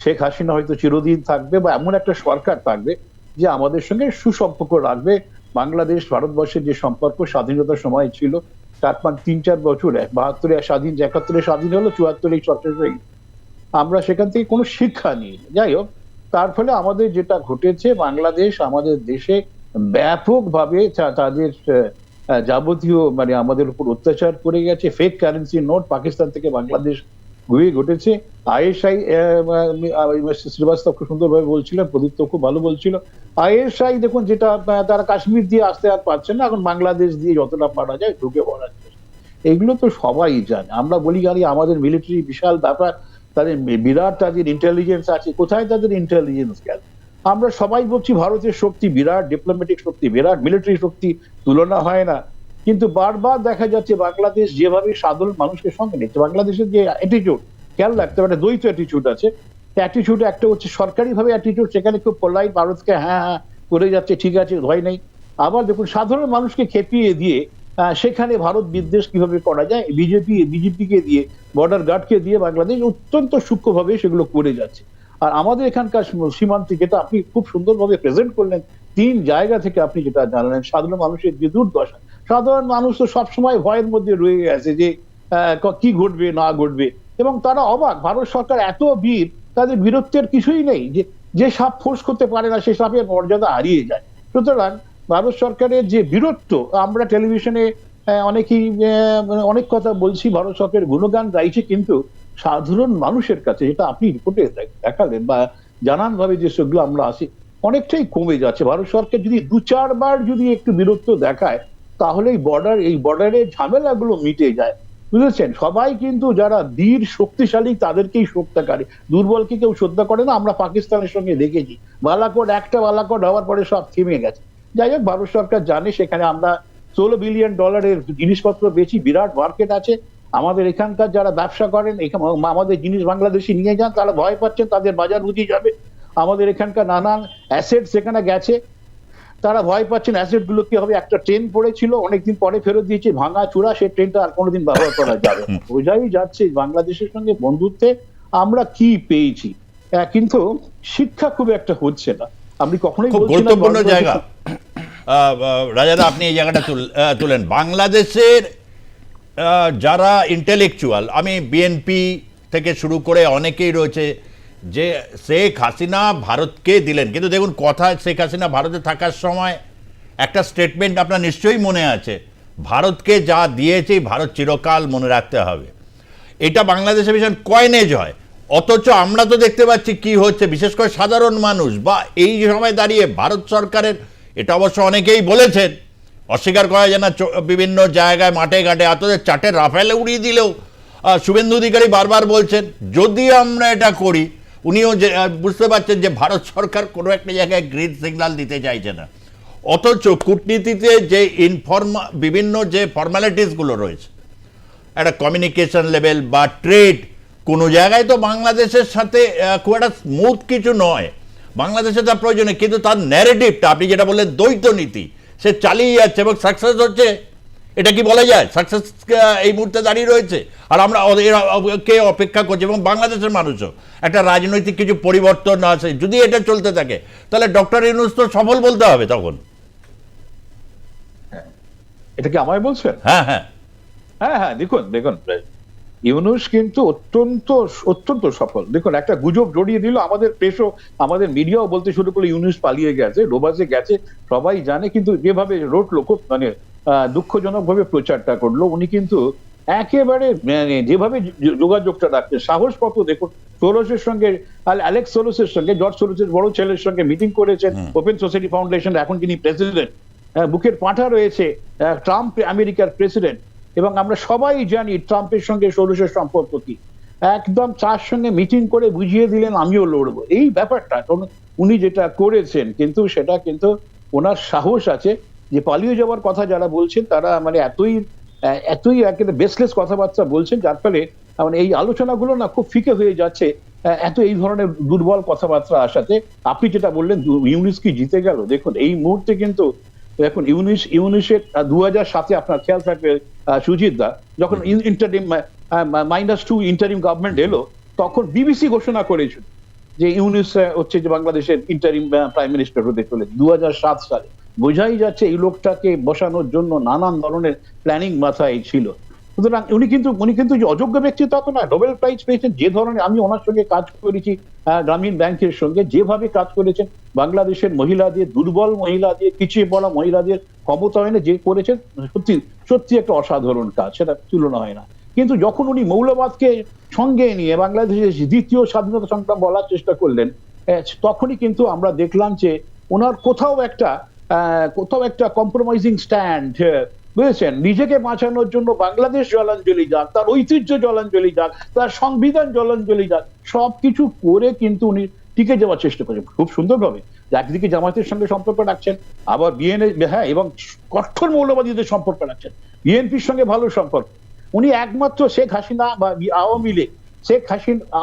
শেখ হাসিনা হয়তো চিরদিন থাকবে বা এমন একটা সরকার থাকবে যে আমাদের সঙ্গে সুসম্পর্ক রাখবে। বাংলাদেশ ভারতবর্ষের যে সম্পর্ক স্বাধীনতার সময় ছিল, তার 3-4 বছর 72-এ স্বাধীন, 71-এ স্বাধীন হলো, 74-এ সরকার হয়ে গেল। আমরা সেখান থেকে কোনো শিক্ষা নিই। যাই হোক, তার ফলে আমাদের যেটা ঘটেছে, বাংলাদেশ আমাদের দেশে ব্যাপকভাবে তাদের যাবতীয় মানে আমাদের উপর অত্যাচার করে গেছে। ফেক কারেন্সি নোট পাকিস্তান থেকে বাংলাদেশ ঘটেছে। আইএসআই শ্রীবাস্তব খুব সুন্দরভাবে বলছিলেন, প্রদীপ্ত খুব ভালো বলছিল। আইএসআই দেখুন যেটা তারা কাশ্মীর দিয়ে আসতে আর পারছে না, এখন বাংলাদেশ দিয়ে যতটা পারা যায় ঢুকে পড়ার চেষ্টা। এগুলো তো সবাই জানে। আমরা বলি গালি আমাদের মিলিটারি বিশাল ব্যাপার, তাদের বিরাট তাদের ইন্টেলিজেন্স আছে, কোথায় তাদের ইন্টেলিজেন্স গেল? আমরা সবাই বলছি ভারতের শক্তি বিরাট, ডিপ্লোম্যাটিক শক্তি বিরাট, মিলিটারি শক্তি তুলনা হয় না। কিন্তু বারবার দেখা যাচ্ছে বাংলাদেশ যেভাবে সাধারণ মানুষকে সঙ্গে নিচ্ছে, বাংলাদেশের যে অ্যাটিটিউড, খেয়াল রাখতে হবে, দ্বৈত অ্যাটিটিউড আছে। অ্যাটিটিউড একটা হচ্ছে সরকারি ভাবে অ্যাটিটিউড, সেখানে খুব পোলাইট, ভারতকে হ্যাঁ হ্যাঁ করে যাচ্ছে, ঠিক আছে, ভয় নেই। আবার দেখুন সাধারণ মানুষকে খেপিয়ে দিয়ে সেখানে ভারত বিদ্বেষ কিভাবে করা যায়, বিজেপিকে দিয়ে, বর্ডার গার্ডকে দিয়ে বাংলাদেশ অত্যন্ত সূক্ষ্মভাবে সেগুলো করে যাচ্ছে। আর আমাদের এখানকার সীমান্তে যেটা আপনি খুব সুন্দরভাবে প্রেজেন্ট করলেন, 3 জায়গা থেকে আপনি যেটা জানালেন, সাধারণ মানুষের যে দুর্দশা, সাধারণ মানুষ তো সবসময় ভয়ের মধ্যে রয়ে গেছে যে কি ঘটবে না ঘটবে, এবং তারা অবাক, ভারত সরকার এত বীর, তাদের বীরত্বের কিছুই নেই। যে সাপ ফোর্স করতে পারে না, সে সাপের মর্যাদা হারিয়ে যায়। সুতরাং ভারত সরকারের যে বীরত্ব, আমরা টেলিভিশনে অনেকেই অনেক কথা বলছি, ভারত সরকারের গুণগান গাইছে, কিন্তু সাধারণ মানুষের কাছে, যেটা আপনি রিপোর্টে দেখালেন বা জানান ভাবে যে সেগুলো আমরা আসি, অনেকটাই কমে যাচ্ছে। ভারত সরকার যদি 2-4 বার যদি একটু বীরত্ব দেখায়, তাহলে এই বর্ডারের ঝামেলাগুলো মিটে যায়, বুঝেছেন? সবাই কিন্তু যারা বীর শক্তিশালী তাদেরকেই শ্রদ্ধা করে, দুর্বলকে কেউ শ্রদ্ধা করে না। আমরা পাকিস্তানের সঙ্গে দেখেছি, বালাকোট বালাকোট হওয়ার পরে সব থেমে গেছে। যাই হোক, ভারত সরকার জানে সেখানে আমরা $16 বিলিয়ন জিনিসপত্র বেশি, বিরাট মার্কেট আছে। আমাদের এখানকার যারা ব্যবসা করেন, আমাদের জিনিস বাংলাদেশি নিয়ে যান, তারা ভয় পাচ্ছেন তাদের বাজার বুঝে যাবে। আমাদের এখানকার নানান অ্যাসেট সেখানে গেছে, তারা ভয় পাচ্ছেন অ্যাসেট গুলো কি হবে। একটা ট্রেন পড়েছিল, অনেকদিন পরে ফেরত দিয়েছে, ভাঙা চূড়া, সেই ট্রেনটা আর কোনোদিন ব্যবহার করা যাবে না। বোঝাই যাচ্ছে বাংলাদেশের সঙ্গে বন্ধুত্বে আমরা কি পেয়েছি, কিন্তু শিক্ষা খুব একটা হচ্ছে না। আপনি কখনোই খুব গুরুত্বপূর্ণ জায়গা রাজাদা, আপনি এই জায়গাটা তুলেন। বাংলাদেশের যারা ইন্টেলেকচুয়াল, আমি বিএনপি থেকে শুরু করে অনেকেই রয়েছে যে শেখ হাসিনা ভারতকে দিলেন, কিন্তু দেখুন কথায় শেখ হাসিনা ভারতে থাকার সময় একটা স্টেটমেন্ট আপনার নিশ্চয়ই মনে আছে, ভারতকে যা দিয়েছে ভারত চিরকাল মনে রাখতে হবে। এটা বাংলাদেশে ভীষণ কয়নেজ হয়, অথচ আমরা তো দেখতে পাচ্ছি কি হচ্ছে, বিশেষ করে সাধারণ মানুষ বা এই সময় দাঁড়িয়ে ভারত সরকারের, এটা অবশ্য অনেকেই বলেছেন, অস্বীকার করা যায় না, বিভিন্ন জায়গায় মাঠে ঘাটে এতদের চাটে রাফেলে উড়িয়ে দিলেও শুভেন্দু অধিকারী বারবার বলছেন যদি আমরা এটা করি, উনিও বুঝতে পারছেন যে ভারত সরকার কোনো একটা জায়গায় গ্রিন সিগন্যাল দিতে চাইছে না। অথচ কূটনীতিতে যে বিভিন্ন যে ফর্মালিটিসগুলো রয়েছে, একটা কমিউনিকেশন লেভেল বা ট্রেড, কোনো জায়গায় তো বাংলাদেশের সাথে খুব একটা স্মুথ কিছু নয়, বাংলাদেশের তার প্রয়োজনে, কিন্তু তার ন্যারেটিভটা আপনি যেটা বললেন দ্বৈত নীতি, সে চালিয়ে যাচ্ছে এবং সাকসেস হচ্ছে। এটা কি বলা যায় সাকসেস এই মুহূর্তে দাঁড়িয়ে রয়েছে? আর আমরা কে অপেক্ষা করছি, এবং বাংলাদেশের মানুষও একটা রাজনৈতিক কিছু পরিবর্তন আছে, যদি এটা চলতে থাকে তাহলে ডক্টর ইউনূস তো সফল বলতে হবে তখন। এটা কি আমায় বলছেন? হ্যাঁ হ্যাঁ হ্যাঁ হ্যাঁ, দেখুন ইউনূস কিন্তু অত্যন্ত সফল। দেখুন, একটা গুজব জড়িয়ে দিল আমাদের প্রেসও, আমাদের মিডিয়াও বলতে শুরু করলো ইউনূস পালিয়ে গেছে, ডোবাসে গেছে, সবাই জানে। কিন্তু যেভাবে রটলো, খুব মানে দুঃখজনক ভাবে প্রচারটা করলো, উনি কিন্তু একেবারে যেভাবে যোগাযোগটা রাখছে, সাহস কত দেখুন। সোরসের সঙ্গে, অ্যালেক্স সোরসের সঙ্গে, জর্জ সোরসের বড় ছেলের সঙ্গে মিটিং করেছেন, ওপেন সোসাইটি ফাউন্ডেশন, এখন যিনি প্রেসিডেন্ট, বুকের পাঁঠা রয়েছে ট্রাম্প আমেরিকার প্রেসিডেন্ট, এবং আমরা সবাই জানি ট্রাম্পের সঙ্গে সরষের সম্পর্ক কি। একদম চার সঙ্গে মিটিং করে বুঝিয়ে দিলেন আমিও লড়বো, এই ব্যাপারটা উনি যেটা করেছেন, কিন্তু সেটা কিন্তু ওনার সাহস আছে যে পালিয়ে যাওয়ার কথা যারা বলছেন তারা মানে এতই একেবারে বেসলেস কথাবার্তা বলছেন, যার ফলে মানে এই আলোচনাগুলো না খুব ফিকে হয়ে যাচ্ছে এত এই ধরনের দুর্বল কথাবার্তা আসাতে। আপনি যেটা বললেন ইউনিস কি জিতে গেল, দেখুন এই মুহূর্তে কিন্তু এখন ইউনিসের 2007-এ আপনার খেয়াল থাকবে সুজিত দা, যখন ইন্টারিম -2 ইন্টারিম গভর্নমেন্ট এলো, তখন বিবিসি ঘোষণা করেছিল যে ইউনিস হচ্ছে যে বাংলাদেশের ইন্টারিম প্রাইম মিনিস্টার হতে চলে 2007 সালে। বোঝাই যাচ্ছে এই লোকটাকে বসানোর জন্য নানান ধরনের প্ল্যানিং মাথায় ছিল। সুতরাং উনি কিন্তু যে অযোগ্য ব্যক্তি তা তো নয়, নোবেল প্রাইজ পেয়েছেন। যে ধরনের, আমি ওনার সঙ্গে কাজ করেছি গ্রামীণ ব্যাংকের সঙ্গে, যেভাবে কাজ করেছেন বাংলাদেশের মহিলাদের, দুর্বল মহিলাদের, পিছিয়ে পড়া মহিলাদের ক্ষমতায়নে যে করেছেন, সত্যি একটা অসাধারণ কাজ, সেটা তুলনা হয় না। কিন্তু যখন উনি মৌলবাদকে সঙ্গে নিয়ে বাংলাদেশের দ্বিতীয় স্বাধীনতা সংগ্রাম বলার চেষ্টা করলেন, তখনই কিন্তু আমরা দেখলাম যে ওনার কোথাও একটা কম্প্রোমাইজিং স্ট্যান্ড, বুঝেছেন, নিজেকে বাঁচানোর জন্য বাংলাদেশ জলাঞ্জলি যাক, তার ঐতিহ্য জলাঞ্জলি যাক, তার সংবিধান জলাঞ্জলি যাক, সবকিছু করে কিন্তু উনি টিকে যাওয়ার চেষ্টা করেছেন খুব সুন্দরভাবে। একদিকে জামায়াতের সঙ্গে সম্পর্ক রাখছেন, আবার হ্যাঁ, এবং কঠোর মৌলবাদীদের সম্পর্ক রাখছেন, বিএনপির সঙ্গে ভালো সম্পর্ক। উনি একমাত্র শেখ হাসিনা বা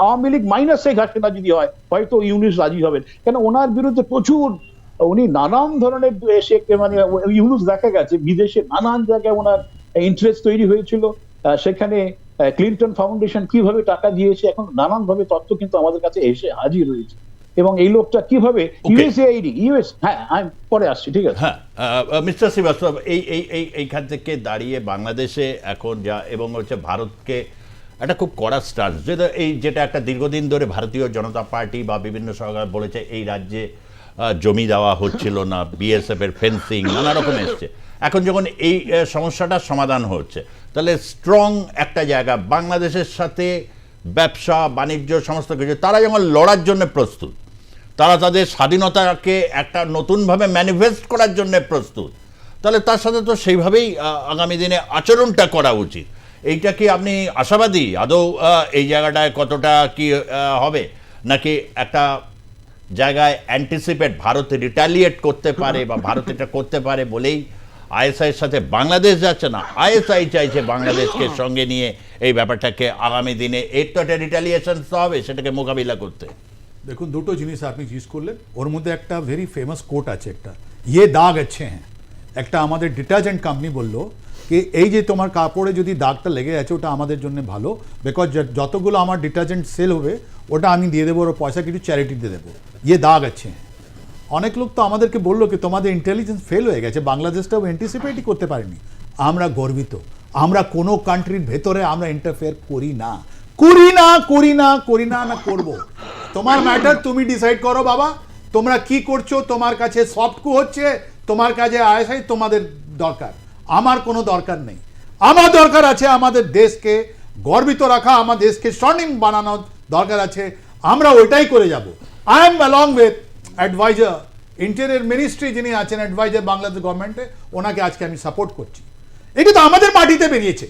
আওয়ামী লীগ মাইনাস শেখ হাসিনা যদি হয়, হয়তো ইউনিস রাজি হবেন, কেন ওনার বিরুদ্ধে প্রচুর উনি নানান ধরনের মানে ইউনুস দেখা গেছে বিদেশে নানান জায়গায় ওনার ইন্টারেস্ট তৈরি হয়েছিল, সেখানে ক্লিন্টন ফাউন্ডেশন কিভাবে টাকা দিয়েছে, এখন নানান ভাবে তথ্য কিন্তু আমাদের কাছে এসে হাজির হয়েছে। এবং এই লোকটা কিভাবে ইউএস, হ্যাঁ আমি পরে আসছি, ঠিক আছে। হ্যাঁ, মিস্টার শ্রীবাস্তব, এইখান থেকে দাঁড়িয়ে বাংলাদেশে এখন যা, এবং হচ্ছে ভারতকে একটা খুব কড়া স্টান্স, যেটা একটা দীর্ঘদিন ধরে ভারতীয় জনতা পার্টি বা বিভিন্ন সরকার বলেছে এই রাজ্যে জমি দেওয়া হচ্ছিল না, বিএসএফ এর ফেন্সিং নানা রকম এসছে। এখন যখন এই সমস্যাটার সমাধান হচ্ছে, তাহলে স্ট্রং একটা জায়গা বাংলাদেশের সাথে ব্যবসা বাণিজ্য সমস্ত কিছু, তারা যখন লড়ার জন্য প্রস্তুত, তারা তাদের স্বাধীনতাকে একটা নতুনভাবে ম্যানিফেস্ট করার জন্য প্রস্তুত, তাহলে তার সাথে তো সেইভাবেই আগামী দিনে আচরণটা করা উচিত। এইটা কি আপনি আশাবাদী আদৌ এই জায়গাটায় কতটা কি হবে, নাকি একটা জায়গায় অ্যান্টিসিপেট ভারত রিটালিয়েট করতে পারে বা ভারত এটা করতে পারে বলেই আইএসআইয়ের সাথে বাংলাদেশ যাচ্ছে না, আইএসআই চাইছে বাংলাদেশকে সঙ্গে নিয়ে এই ব্যাপারটাকে আগামী দিনে এর তো একটা রিটালিয়েশন হবে, সেটাকে মোকাবিলা করতে? দেখুন, দুটো জিনিস আপনি জিজ্ঞেস করলেন, ওর মধ্যে একটা ভেরি ফেমাস কোট আছে, একটা ইয়ে দাগ अच्छे हैं, একটা আমাদের ডিটারজেন্ট কোম্পানি বললো কি এই যে তোমার কাপড়ে যদি দাগটা লেগে আছে ওটা আমাদের জন্য ভালো, বিকজ যতগুলো আমার ডিটারজেন্ট সেল হবে ওটা আমি দিয়ে দেবো, ওর পয়সা কিছু চ্যারিটিতে দেবো, ইয়ে দাগ अच्छे हैं। অনেক লোক তো আমাদেরকে বললো কি তোমাদের ইন্টেলিজেন্স ফেল হয়ে গেছে, বাংলাদেশটাও অ্যান্টিসিপেটই করতে পারেনি। আমরা গর্বিত, আমরা কোনো কান্ট্রির ভেতরে আমরা ইন্টারফেয়ার করি না, করব। তোমার ম্যাটার, তুমি ডিসাইড করো বাবা, তোমরা কি করছো, তোমার কাছে সফট হচ্ছে, তোমার কাছে আইএসআই তোমাদের দরকার, আমার কোনো দরকার নেই। আমার দরকার আছে আমাদের দেশকে গর্বিত রাখা, আমার দেশকে স্বর্ণিম বানানোর দরকার আছে, আমরা ওইটাই করে যাব। I am along with advisor, interior ministry যিনি আছেন অ্যাডভাইজার বাংলাদেশ গভর্নমেন্টে, ওনাকে আজকে আমি সাপোর্ট করছি। এটা তো আমাদের মাটিতে বেরিয়েছে,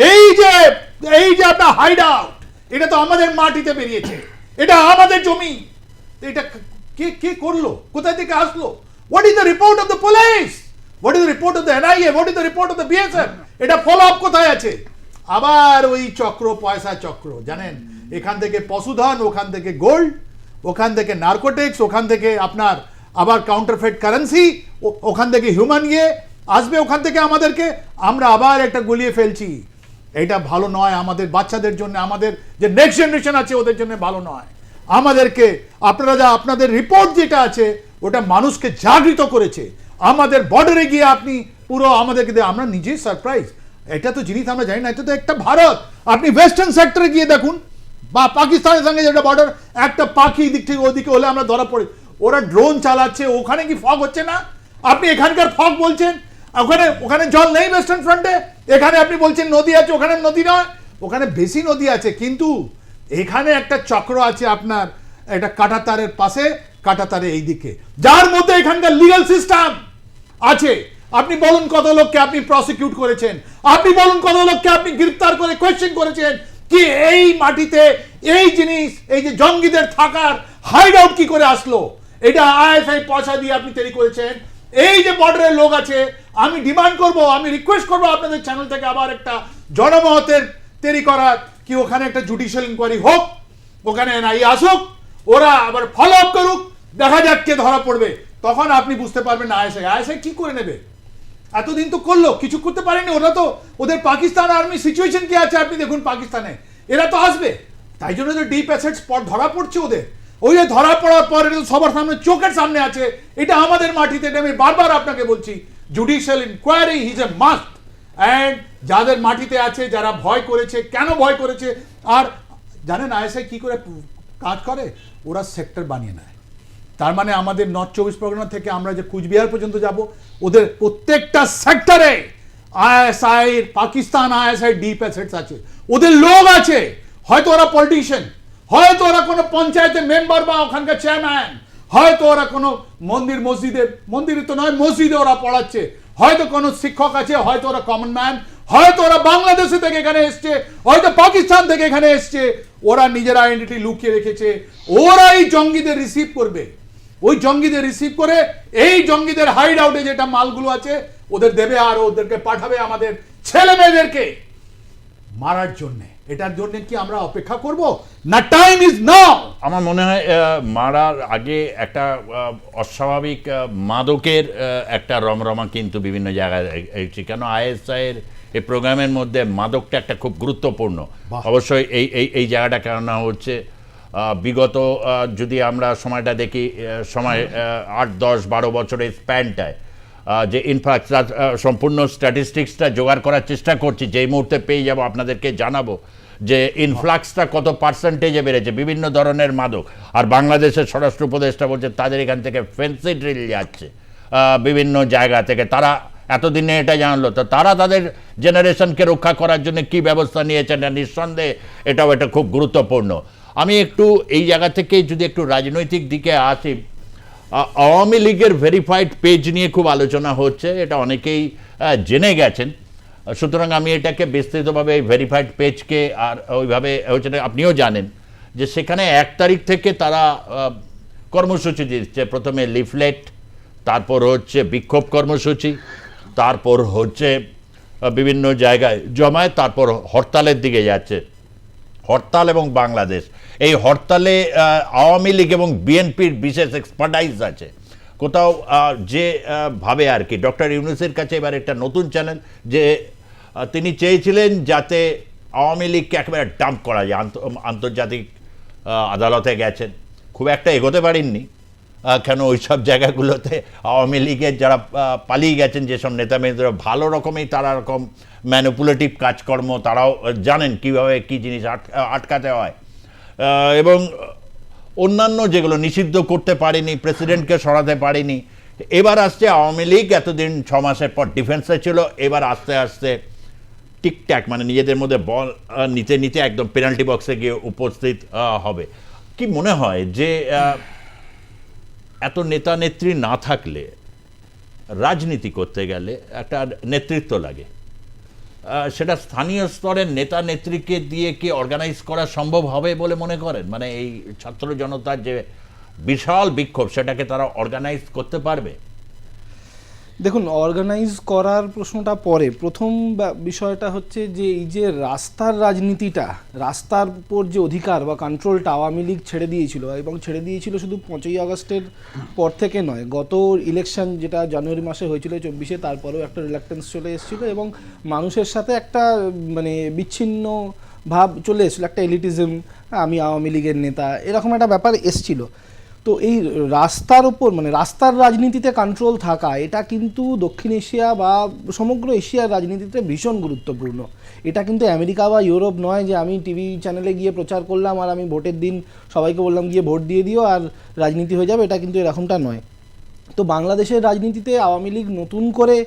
এই যে আপনার হাইড আউট, এটা তো আমাদের মাটিতে বেরিয়েছে, এটা আমাদের জমি, এটা কে করলো, কোথায় থেকে আসলো? What is the report of the police, what is the report of the NIA, what is the report of the BSF? এটা ফলো আপ কোথায় আছে? আবার ওই চক্র, পয়সা চক্র, জানেন, এখান থেকে পশুধন, ওখান থেকে গোল্ড, ওখান থেকে নার্কোটিক্স, ওখান থেকে আপনার আবার কাউন্টারফেট কারেন্সি, ওখান থেকে হিউম্যান আসবে, ওখান থেকে আমাদেরকে আমরা আবার একটা গুলিয়ে ফেলছি। এটা ভালো নয় আমাদের বাচ্চাদের জন্য, আমাদের যে নেক্সট জেনারেশন আছে ওদের জন্য ভালো নয়। আমাদেরকে আপনাদের রিপোর্ট যেটা আছে ওটা মানুষকে জাগৃত করেছে। আমাদের বর্ডারে গিয়ে আপনি পুরো আমাদেরকে আমরা নিজেই সারপ্রাইজ, এটা তো জিনিস আমরা জানি না, এটা তো একটা ভারত। আপনি ওয়েস্টার্ন সেক্টরে গিয়ে দেখুন, বা পাকিস্তানের সঙ্গে যেটা বর্ডার, একটা পাখি দিক থেকে ওদিকে হলে আমরা ধরা পড়ি, ওরা ড্রোন চালাচ্ছে, ওখানে কি ফগ হচ্ছে না? আপনি এখানকার ফগ বলছেন, ওখানে জল নেই ওয়েস্টার্ন ফ্রন্টে, এখানে আপনি বলছেন নদী আছে, ওখানে নদী নয়, ওখানে বেশি নদী আছে, কিন্তু এখানে একটা চক্র আছে আপনার, একটা কাঁটাতারের পাশে, কাঁটাতারে এইদিকে, যার মধ্যে এখানকার লিগাল সিস্টেম আছে। আপনি বলুন কত লোককে আপনি প্রসিকিউট করেছেন, আপনি বলুন কত লোককে আপনি গ্রেফতার করে কোয়েশ্চেন করেছেন কি এই মাটিতে এই জিনিস, এই যে জঙ্গিদের থাকার হাইড আউট কি করে আসলো, এটা আইএসআই পয়সা দিয়ে আপনি তৈরি করেছেন। এই যে বর্ডারের লোক আছে, আমি ডিমান্ড করব, আমি রিকোয়েস্ট করব আপনাদের চ্যানেল থেকে আবার একটা জনমতের তৈরি করার কি ওখানে একটা জুডিশিয়াল ইনকোয়ারি হোক, ওখানে এনআইএ আসুক, ওরা আবার ফলো আপ করুক, দেখা যাক কে ধরা পড়বে, তখন আপনি বুঝতে পারবেন আইএসআই কি করে নেবে। এতদিন তো করলো, কিছু করতে পারেনি। ওরা তো ওদের পাকিস্তান আর্মি সিচুয়েশন কি আছে আপনি দেখুন পাকিস্তানে, এরা তো আসবে, তাই জন্য তো ডিপ অ্যাসেট স্পট ধরা পড়ছে ওদের। ওই যে ধরা পড়ার পর এটা তো সবার সামনে চোখের সামনে আছে, এটা আমাদের মাটিতে, এটা আমি বারবার আপনাকে বলছি, judicial inquiry is a must. And যাদের মাটিতে আছে, যারা ভয় করেছে, কেন ভয় করেছে, আর জানেন আইএসআই কি করে কাজ করে, ওরা সেক্টর বানিয়ে নেয়। তার মানে আমাদের নর্থ 24 পরগনা থেকে আমরা যে কুচবিহার পর্যন্ত যাব, ওদের প্রত্যেকটা সেক্টরে ISI, Pakistan ISI deep assets আছে, ওদের লোক আছে, হয়তো ওরা পলিটিশিয়ান, হয়তো ওরা কোনো পঞ্চায়েতের মেম্বার বা ওখানকার চেয়ারম্যান, হয়তো ওরা কোনো মন্দিরে তো নয়, মসজিদে ওরা পড়াচ্ছে, হয়তো কোনো শিক্ষক আছে, হয়তো ওরা কমন ম্যান, হয়তো ওরা বাংলাদেশে থেকে এখানে এসছে, হয়তো পাকিস্তান থেকে এখানে এসছে, ওরা নিজের আইডেন্টিটি লুকিয়ে রেখেছে, ওরা এই জঙ্গিদের রিসিভ করবে, ওই জঙ্গিদের রিসিভ করে এই জঙ্গিদের হাইড আউটে যেটা মালগুলো আছে ওদের দেবে, আর ওদেরকে পাঠাবে আমাদের ছেলে মেয়েদেরকে মারার জন্য। এটার জন্য কি আমরা অপেক্ষা করব না? Time is now. আমার মনে হয় মারার আগে একটা অস্বাভাবিক মাদকের একটা রমরমা কিন্তু বিভিন্ন জায়গায় হচ্ছে, কেন আইএসআই এর এই প্রোগ্রামের মধ্যে মাদকটা একটা খুব গুরুত্বপূর্ণ। অবশ্যই এই জায়গাটা কেননা হচ্ছে বিগত যদি আমরা সময়টা দেখি, সময় 8-10-12 বছরের স্প্যানটায় যে ইনফ্যাক্ট সম্পূর্ণ স্ট্যাটিস্টিক্সটা জোগাড় করার চেষ্টা করছি, যেই মুহূর্তে পেয়ে যাব আপনাদেরকে জানাবো যে ইনফ্লাক্সটা কত পার্সেন্টেজে বেড়েছে বিভিন্ন ধরনের মাদক। আর বাংলাদেশের স্বরাষ্ট্র উপদেষ্টা বলছে তাদের এখান থেকে ফেন্সিডিল যাচ্ছে বিভিন্ন জায়গা থেকে। তারা এতদিনে এটা জানলো, তো তারা তাদের জেনারেশনকে রক্ষা করার জন্য কি ব্যবস্থা নিয়েছেন, নিঃসন্দেহে এটাও এটা খুব গুরুত্বপূর্ণ। আমি একটু এই জায়গা থেকে যদি একটু রাজনৈতিক দিকে আসি, আওয়ামী লীগের ভেরিফাইড পেজ নিয়ে খুব আলোচনা হচ্ছে, এটা অনেকেই জেনে গেছেন, সুতরাং আমি এটাকে বিস্তৃতভাবে এই ভেরিফাইড পেজকে আর ওইভাবে হচ্ছে, আপনিও জানেন যে সেখানে 1 তারিখ থেকে তারা কর্মসূচি দিচ্ছে, প্রথমে লিফলেট, তারপর হচ্ছে বিক্ষোভ কর্মসূচি, তারপর হচ্ছে বিভিন্ন জায়গায় জমায়েত, তারপর হরতালের দিকে যাচ্ছে। হরতাল এবং বাংলাদেশ, এই হরতালে আওয়ামী লীগ এবং বিএনপির বিশেষ এক্সপার্টাইজ আছে কোথাও, যে ভাবে আর কি ডক্টর ইউনূসের কাছে এবার একটা নতুন চ্যানেল, যে তিনি চেয়েছিলেন যাতে আওয়ামী লীগকে একেবারে ডাম্প করা যায়, আন্তর্জাতিক আদালতে গেছেন, খুব একটা এগোতে পারেননি, কেন ওই সব জায়গাগুলোতে আওয়ামী লীগের যারা পালিয়ে গেছেন যেসব নেতা মেয়েরা ভালো রকমেই তারা রকম ম্যানিপুলেটিভ কাজকর্ম, তারাও জানেন কীভাবে কী জিনিস আটকাতে হয়, এবং অন্যান্য যেগুলো নিষিদ্ধ করতে পারেনি, প্রেসিডেন্টকে সরাতে পারেনি। এবার আসছে আওয়ামী লীগ এতদিন 6 মাসের পর ডিফেন্সে ছিল, এবার আস্তে আস্তে টিকট্যাক মানে নিজেদের মধ্যে বল নিতে নিতে একদম পেনাল্টি বক্সে গিয়ে উপস্থিত হবে। কি মনে হয় যে এত নেতা নেত্রী না থাকলে রাজনীতি করতে গেলে একটা নেতৃত্ব লাগে, সেটা স্থানীয় স্তরের নেতা নেত্রীকে দিয়ে কি অর্গানাইজ করা সম্ভব হবে বলে মনে করেন? মানে এই ছাত্র জনতার যে বিশাল বিক্ষোভ সেটাকে তারা অর্গানাইজ করতে পারবে? দেখুন, অর্গানাইজ করার প্রশ্নটা পরে, প্রথম বিষয়টা হচ্ছে যে এই যে রাস্তার রাজনীতিটা, রাস্তার উপর যে অধিকার বা কন্ট্রোলটা আওয়ামী লীগ ছেড়ে দিয়েছিল, এবং ছেড়ে দিয়েছিল শুধু 5ই আগস্টের পর থেকে নয়, গত ইলেকশন যেটা জানুয়ারি মাসে হয়েছিল 24-এ, তারপরেও একটা রিলাক্টেন্স চলে এসেছিলো এবং মানুষের সাথে একটা মানে বিচ্ছিন্ন ভাব চলে এসেছিলো, একটা এলিটিজম, আমি আওয়ামী লীগের নেতা, এরকম একটা ব্যাপার এসছিল। তো এই রাস্তার ওপর মানে রাস্তার রাজনীতিতে কন্ট্রোল থাকা, এটা কিন্তু দক্ষিণ এশিয়া বা সমগ্র এশিয়ার রাজনীতিতে ভীষণ গুরুত্বপূর্ণ। এটা কিন্তু আমেরিকা বা ইউরোপ নয় যে আমি টিভি চ্যানেলে গিয়ে প্রচার করলাম আর আমি ভোটের দিন সবাইকে বললাম গিয়ে ভোট দিয়ে দিও আর রাজনীতি হয়ে যাবে, এটা কিন্তু এরকমটা নয়। তো বাংলাদেশের রাজনীতিতে আওয়ামী লীগ নতুন করে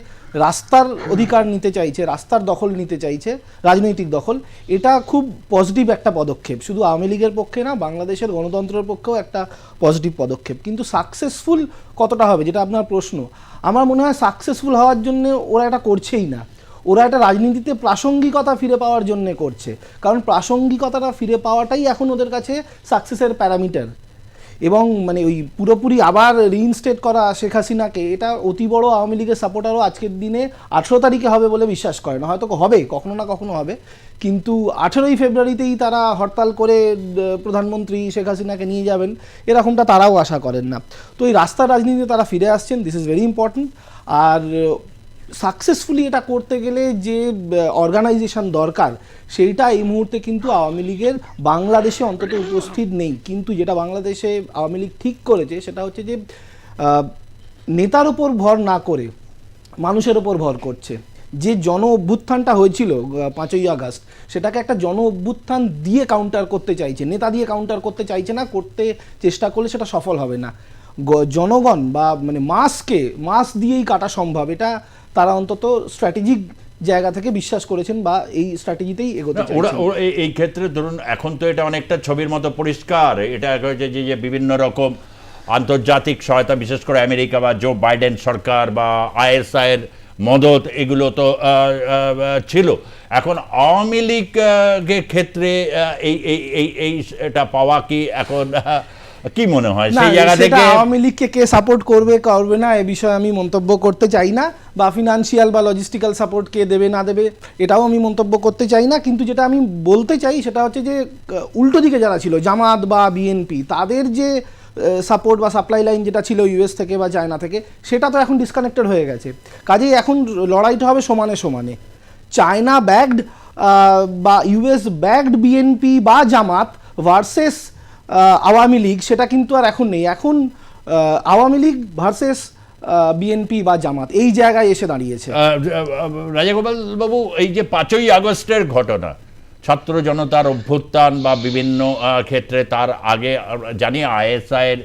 রাস্তার অধিকার নিতে চাইছে, রাস্তার দখল নিতে চাইছে, রাজনৈতিক দখল। এটা খুব পজিটিভ একটা পদক্ষেপ, শুধু আওয়ামী লীগের পক্ষে না, বাংলাদেশের গণতন্ত্রের পক্ষেও একটা পজিটিভ পদক্ষেপ। কিন্তু সাকসেসফুল কতটা হবে, যেটা আপনার প্রশ্ন, আমার মনে হয় সাকসেসফুল হওয়ার জন্য ওরা এটা করছেই না, ওরা একটা রাজনীতিতে প্রাসঙ্গিকতা ফিরে পাওয়ার জন্য করছে। কারণ প্রাসঙ্গিকতাটা ফিরে পাওয়াটাই এখন ওদের কাছে সাকসেসের প্যারামিটার। এবং মানে ওই পুরোপুরি আবার রিইনস্টেট করা শেখ হাসিনাকে, এটা অতি বড় আওয়ামী লীগের সাপোর্টারও আজকের দিনে 18 তারিখে হবে বলে বিশ্বাস করে না। হয়তো হবে, কখনো না কখনো হবে, কিন্তু 18ই ফেব্রুয়ারিতেই তারা হরতাল করে প্রধানমন্ত্রী শেখ হাসিনাকে নিয়ে যাবেন, এরকমটা তারাও আশা করেন না। তো এই রাস্তার রাজনীতিতে তারা ফিরে আসছেন, দিস ইজ ভেরি ইম্পর্ট্যান্ট। আর সাকসেসফুলি এটা করতে গেলে যে অর্গানাইজেশন দরকার, সেইটা এই মুহূর্তে কিন্তু আওয়ামী লীগের বাংলাদেশে অন্তত উপস্থিত নেই। কিন্তু যেটা বাংলাদেশে আওয়ামী লীগ ঠিক করেছে সেটা হচ্ছে যে নেতার উপর ভর না করে মানুষের ওপর ভর করছে। যে জন অভ্যুত্থানটা হয়েছিল 5ই আগস্ট, সেটাকে একটা জন অভ্যুত্থান দিয়ে কাউন্টার করতে চাইছে, নেতা দিয়ে কাউন্টার করতে চাইছে না, করতে চেষ্টা করলে সেটা সফল হবে না। জনগণ বা মানে মাস দিয়েই কাটা সম্ভব, এটা তারা অন্তত স্ট্র্যাটেজিক জায়গা থেকে বিশ্বাস করেছেন বা এই স্ট্র্যাটেজিতেই এগোতে ওরা চাইছেন। এই ক্ষেত্রে ধরুন এখন তো এটা অনেকটা ছবির মতো পরিষ্কার, এটা হচ্ছে যে বিভিন্ন রকম আন্তর্জাতিক সহায়তা, বিশেষ করে আমেরিকা বা জো বাইডেন সরকার বা আইএসআইয়ের মদত, এগুলো তো ছিল। এখন আওয়ামী লীগের ক্ষেত্রে এই এটা পাওয়া কি এখন কি মনে হয় সেই জায়গা থেকে? আওয়ামী লীগকে কে সাপোর্ট করবে না এ বিষয়ে আমি মন্তব্য করতে চাই না, বা ফিনান্সিয়াল বা লজিস্টিক্যাল সাপোর্ট কে দেবে না দেবে এটাও আমি মন্তব্য করতে চাই না। কিন্তু যেটা আমি বলতে চাই সেটা হচ্ছে যে উল্টো দিকে যারা ছিল, জামাত বা বিএনপি, তাদের যে সাপোর্ট বা সাপ্লাই লাইন যেটা ছিল ইউএস থেকে বা চায়না থেকে, সেটা তো এখন ডিসকানেক্টেড হয়ে গেছে। কাজেই এখন লড়াইটা হবে সমানে সমানে। চায়না ব্যাকড বা ইউএস ব্যাকড বিএনপি বা জামাত ভার্সেস আওয়ামী লীগ, সেটা কিন্তু আর এখন নেই। এখন আওয়ামী লীগ ভার্সেস বিএনপি বা জামাত এই জায়গায় এসে দাঁড়িয়েছে। রাজাগোপাল বাবু, এই যে 5ই আগস্টের ঘটনা, ছাত্র জনতার অভ্যুত্থান বা বিভিন্ন ক্ষেত্রে, তার আগে জানি আইএসআইয়ের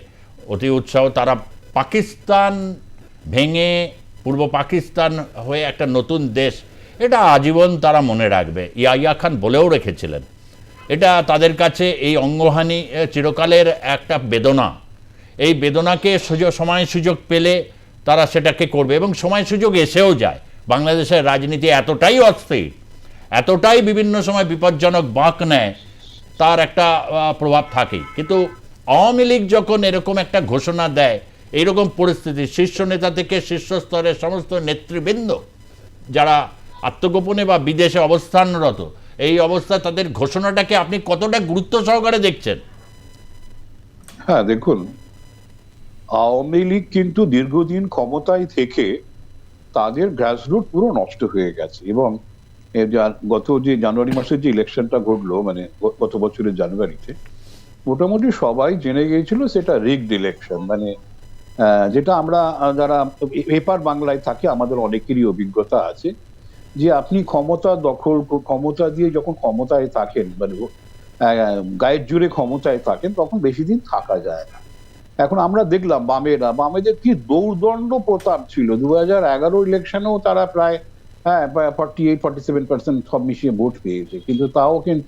অতি উৎসাহ, তারা পাকিস্তান ভেঙে পূর্ব পাকিস্তান হয়ে একটা নতুন দেশ, এটা আজীবন তারা মনে রাখবে। ইয়াহিয়া খান বলেও রেখেছিলেন, এটা তাদের কাছে এই অঙ্গহানি চিরকালের একটা বেদনা। এই বেদনাকে সময় সুযোগ পেলে তারা সেটাকে করবে, এবং সময় সুযোগ এসেও যায়। বাংলাদেশের রাজনীতি এতটাই অস্থির, এতটাই বিভিন্ন সময় বিপজ্জনক বাঁক নেয়, তার একটা প্রভাব থাকেই। কিন্তু আওয়ামী লীগ যখন এরকম একটা ঘোষণা দেয়, এইরকম পরিস্থিতি, শীর্ষ নেতা থেকে শীর্ষ স্তরের সমস্ত নেতৃবৃন্দ যারা আত্মগোপনে বা বিদেশে অবস্থানরত, এই অবস্থায় তাদের ঘোষণাটাকে আপনি কতটা গুরুত্ব সহকারে দেখছেন? হ্যাঁ, দেখুন, আওয়ামী লীগ কিন্তু দীর্ঘদিন ক্ষমতায় থেকে তাদের গ্রাসরুট পুরো নষ্ট হয়ে গেছে। এবং গত যে জানুয়ারি মাসের যে ইলেকশনটা ঘটলো, মানে গত বছরের জানুয়ারিতে, মোটামুটি সবাই জেনে গিয়েছিল সেটা রিগড ইলেকশন। মানে যেটা আমরা যারা এপার বাংলায় থাকি, আমাদের অনেকেরই অভিজ্ঞতা আছে যে আপনি ক্ষমতা দিয়ে যখন ক্ষমতায় থাকেন, মানে গায়ের জোরে ক্ষমতায় থাকেন, তখন বেশি দিন থাকা যায় না। এখন আমরা দেখলাম বামেদের কি দৌর্দণ্ড প্রতাপ ছিল। 2011 ইলেকশনেও তারা প্রায় 48-47% সব মিশিয়ে ভোট পেয়েছে, কিন্তু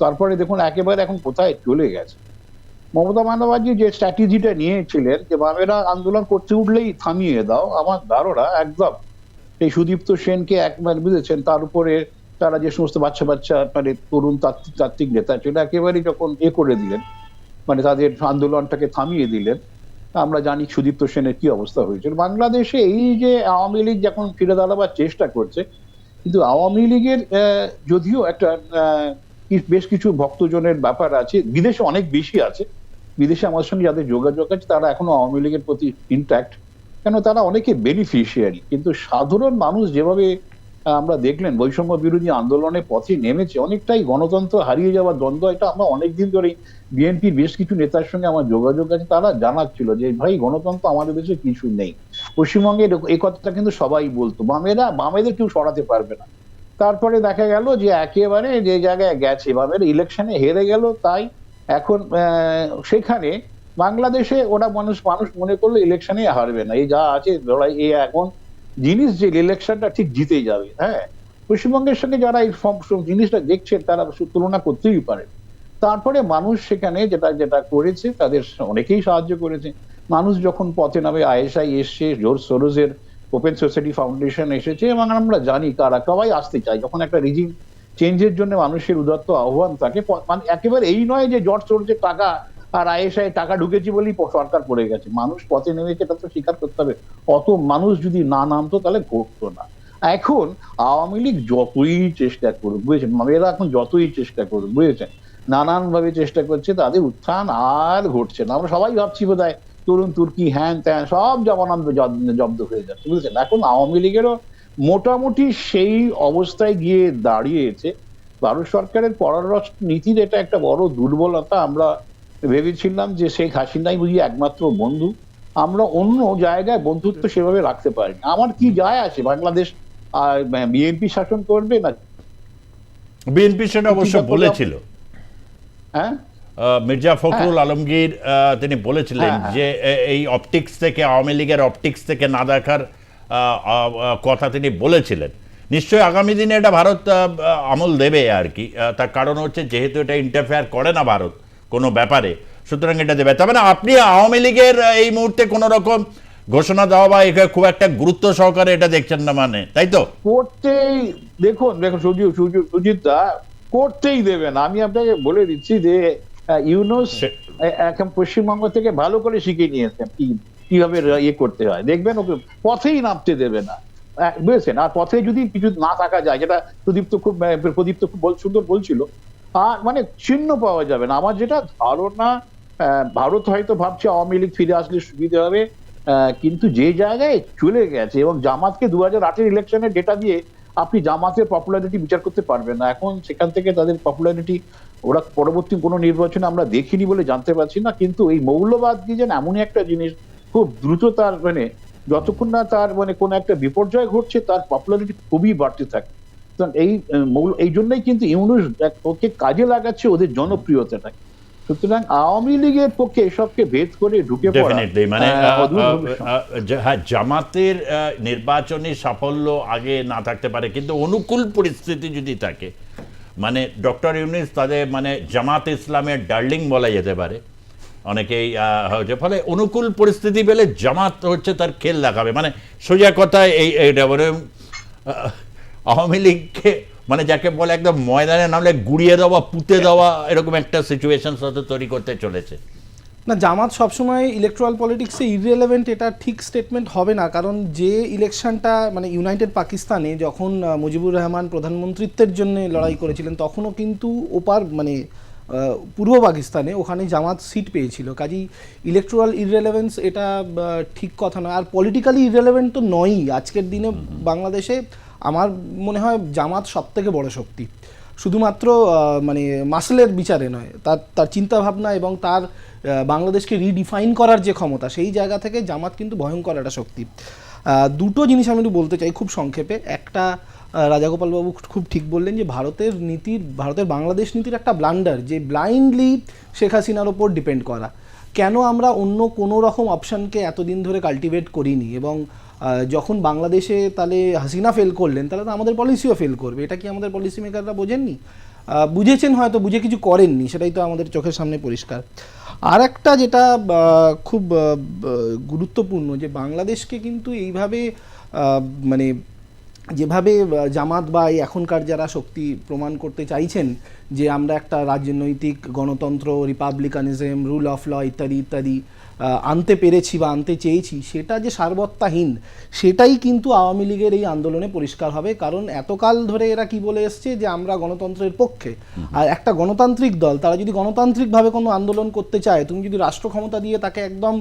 তারপরে দেখুন একেবারে এখন কোথায় চলে গেছে। মমতা বন্দ্যোপাধ্যায় যে স্ট্র্যাটেজিটা নিয়েছিলেন যে বামেরা আন্দোলন করতে উঠলেই থামিয়ে দাও, আমার ধারণা একদম এই সুদীপ্ত সেনকে একবার বুঝেছেন, তার উপরে তারা যে সমস্ত বাচ্চা মানে তরুণ তাত্ত্বিক নেতা ছিল, একেবারেই যখন করে দিলেন, মানে তাদের আন্দোলনটাকে থামিয়ে দিলেন। আমরা জানি সুদীপ্ত সেনের কি অবস্থা হয়েছিল। বাংলাদেশে এই যে আওয়ামী লীগ যখন ফিরে দাঁড়াবার চেষ্টা করছে, কিন্তু আওয়ামী লীগের যদিও একটা বেশ কিছু ভক্তজনের ব্যাপার আছে, বিদেশে অনেক বেশি আছে, বিদেশে আমাদের সঙ্গে যাদের যোগাযোগ আছে তারা এখনো আওয়ামী লীগের প্রতি ইন্ট্যাক্ট, কেন তারা অনেকে বেনিফিশিয়ারি। কিন্তু সাধারণ মানুষ যেভাবে আমরা দেখলেন বৈষম্য বিরোধী আন্দোলনের পথে নেমেছে, অনেকটাই গণতন্ত্র হারিয়ে যাওয়ার দ্বন্দ্ব। এটা আমরা অনেকদিন ধরেই বিএনপির বেশ কিছু নেতার সঙ্গে আমার যোগাযোগ আছে, তারা জানাচ্ছিল যে ভাই গণতন্ত্র আমাদের দেশে কিছু নেই। পশ্চিমবঙ্গে এই কথাটা কিন্তু সবাই বলতো, বামেদের কেউ সরাতে পারবে না। তারপরে দেখা গেল যে একেবারে যে জায়গায় গেছে, বামের ইলেকশনে হেরে গেল, তাই এখন সেখানে বাংলাদেশে ওরা মানুষ মনে করলো ইলেকশনে হারবে না, এই যা আছে লড়াই, এই এখন জিনিস যে ইলেকশনটা ঠিক জিতেই যাবে। হ্যাঁ, পশ্চিমবঙ্গের সঙ্গে যারা এই জিনিসটা দেখছেন তারা তুলনা করতেই পারে। তারপরে মানুষ সেখানে যেটা যেটা করেছে, তাদের অনেকেই সাহায্য করেছে। মানুষ যখন পথে নামে, আইএসআই এসছে, জোর সোরোজের ওপেন সোসাইটি ফাউন্ডেশন এসেছে, এবং আমরা জানি কারা সবাই আসতে চায় যখন একটা রিজিম চেঞ্জের জন্য মানুষের উদাত্ত আহ্বান থাকে। মানে একেবারে এই নয় যে জর্জ সোরোজের টাকা আর আইএসআই টাকা ঢুকেছি বলেই সরকার পড়ে গেছে। মানুষ পথে নেমেছে, এটা তো স্বীকার করতে হবে। অত মানুষ যদি না নামতো তাহলে ঘটতো না। এখন আওয়ামী লীগ যতই চেষ্টা করুক, বুঝেছেন, এরা এখন যতই চেষ্টা করুক, বুঝেছেন, নানান ভাবে চেষ্টা করছে, তাদের উত্থান আর ঘটছে না। আমরা সবাই ভাবছি বোধহয় তরুণ তুর্কি হ্যান ত্যান সব জবানন্দ জব্দ হয়ে যাচ্ছে, বুঝেছেন। এখন আওয়ামী লীগেরও মোটামুটি সেই অবস্থায় গিয়ে দাঁড়িয়েছে। ভারত সরকারের পররাষ্ট্র নীতির এটা একটা বড় দুর্বলতা। আমরা ভেবেছিলাম যে শেখ হাসিনাই বুঝি একমাত্র বন্ধু, আমরা অন্য জায়গায় বন্ধুত্ব সেভাবে রাখতে পারিনি। আমার কি যায় আসে বাংলাদেশ বিএনপি শাসন করবে না, বিএনপি সেটা অবশ্য বলেছিল। হ্যাঁ, মির্জা ফখরুল আলমগীর তিনি বলেছিলেন হ্যাঁ। যে এই অপটিক্স থেকে, আওয়ামী লীগের অপটিক্স থেকে না দেখার কথা তিনি বলেছিলেন। নিশ্চয়ই আগামী দিনে এটা ভারত আমল দেবে আর কি। তার কারণ হচ্ছে যেহেতু এটা ইন্টারফেয়ার করে না ভারত কোনো ব্যাপারে, সুতরাং এটা দেবে। তবে না, আপনি আওয়ামী লীগের এই মুহূর্তে কোনো রকম ঘোষণা দেওয়া বা এখানে খুব একটা গুরুত্ব সহকারে এটা দেখছেন না, মানে তাই তো? করতেই দেখুন সুজিত দা, করতেই দেবে না। আমি আপনাকে বলে দিচ্ছি যে ইউনূস এখন পশ্চিমবঙ্গ থেকে ভালো করে শিখে নিয়েছেন কিভাবে ইয়ে করতে হয়। দেখবেন ওকে পথেই নামতে দেবে না, বুঝেছেন। আর পথে যদি কিছু না থাকা যায়, যেটা প্রদীপ্ত খুব সুন্দর বলছিল, আর মানে চিহ্ন পাওয়া যাবে না। আমার যেটা ধারণা, ভারত হয়তো ভাবছে আওয়ামী লীগ ফিরে আসলে সুবিধা হবে, কিন্তু যে জায়গায় চলে গেছে, এবং জামাতকে 2008-এর ইলেকশনের ডেটা দিয়ে আপনি জামাতের পপুলারিটি বিচার করতে পারবেন না। এখন সেখান থেকে তাদের পপুলারিটি ওরা পরবর্তী কোনো নির্বাচনে আমরা দেখিনি বলে জানতে পারছি না। কিন্তু এই মৌলবাদ কি যেন এমনই একটা জিনিস, খুব দ্রুত তার মানে যতক্ষণ না তার মানে কোনো একটা বিপর্যয় ঘটছে, তার পপুলারিটি খুবই বাড়তে থাকে। এই জন্যই কিন্তু ইউনূস ওকে কাজে লাগাচ্ছে ওদের জনপ্রিয়তাটাকে। সুতরাং আওয়ামী লীগের পক্ষে এসবকে ভেদ করে ঢুকে পড়া, মানে হ্যাঁ, জামাতের নির্বাচনী সাফল্য আগে না থাকতে পারে, কিন্তু অনুকূল পরিস্থিতি যদি থাকে, মানে ডক্টর ইউনূস তাদের মানে জামাত ইসলামের ডার্লিং বলা যেতে পারে অনেকেই হচ্ছে, ফলে অনুকূল পরিস্থিতি পেলে জামাত হচ্ছে তার খেল দেখাবে। মানে সোজা কথায় এইটা মানে আওয়ামী লীগকে মানে যাকে বলে একদম ময়দানে নামলে গুড়িয়ে দেওয়া, পুঁতে দেওয়া, এরকম একটা সিচুয়েশন সাথে তৈরি করতে চলেছে। না, জামাত সবসময় ইলেকট্রাল পলিটিক্সে ইররিলেভেন্ট, এটা ঠিক স্টেটমেন্ট হবে না। কারণ যে ইলেকশনটা মানে ইউনাইটেড পাকিস্তানে যখন মুজিবুর রহমান প্রধানমন্ত্রিত্বের জন্য লড়াই করেছিলেন, তখনও কিন্তু ওপার মানে পূর্ব পাকিস্তানে ওখানে জামাত সিট পেয়েছিল। কাজেই ইলেকট্রাল ইররিলেভেন্স এটা ঠিক কথা নয়। আর পলিটিক্যালি ইররিলেভেন্ট তো নয়ই। আজকের দিনে বাংলাদেশে আমার মনে হয় জামাত সবথেকে বড় শক্তি, শুধুমাত্র মানে মাসলের বিচারে নয়, তার চিন্তাভাবনা এবং তার বাংলাদেশকে রিডিফাইন করার যে ক্ষমতা, সেই জায়গা থেকে জামাত কিন্তু ভয়ঙ্কর একটা শক্তি। দুটো জিনিস আমি একটু বলতে চাই খুব সংক্ষেপে। একটা, রাজাগোপালবাবু খুব ঠিক বললেন যে ভারতের বাংলাদেশ নীতির একটা ব্লান্ডার, যে ব্লাইন্ডলি শেখ হাসিনার ওপর ডিপেন্ড করা। কেন আমরা অন্য কোনো রকম অপশানকে এতদিন ধরে কাল্টিভেট করিনি, এবং যখন বাংলাদেশে তাহলে হাসিনা ফেল করলেন, তাহলে তো আমাদের পলিসিও ফেল করবে। এটা কি আমাদের পলিসি মেকাররা বোঝেননি? বুঝেছেন হয়তো, বুঝে কিছু করেননি, সেটাই তো আমাদের চোখের সামনে পরিষ্কার। আর একটা যেটা খুব গুরুত্বপূর্ণ, যে বাংলাদেশকে কিন্তু এইভাবে মানে যেভাবে জামাত বা এখনকার যারা শক্তি প্রমাণ করতে চাইছেন যে আমরা একটা রাজনৈতিক গণতন্ত্র, রিপাবলিকানিজম, রুল অফ ল ইত্যাদি ইত্যাদি আনতে পেরেছি বা আনতে চেয়েছি, সেটা যে সারবত্তাহীন, সেটাই কিন্তু আওয়ামী লীগের এই আন্দোলনে পরিষ্কার হবে। কারণ এতকাল ধরে এরা কি বলে এসছে যে আমরা গণতন্ত্রের পক্ষে। আর একটা গণতান্ত্রিক দল, তারা যদি গণতান্ত্রিকভাবে কোনো আন্দোলন করতে চায়, তুমি যদি রাষ্ট্র ক্ষমতা দিয়ে তাকে একদম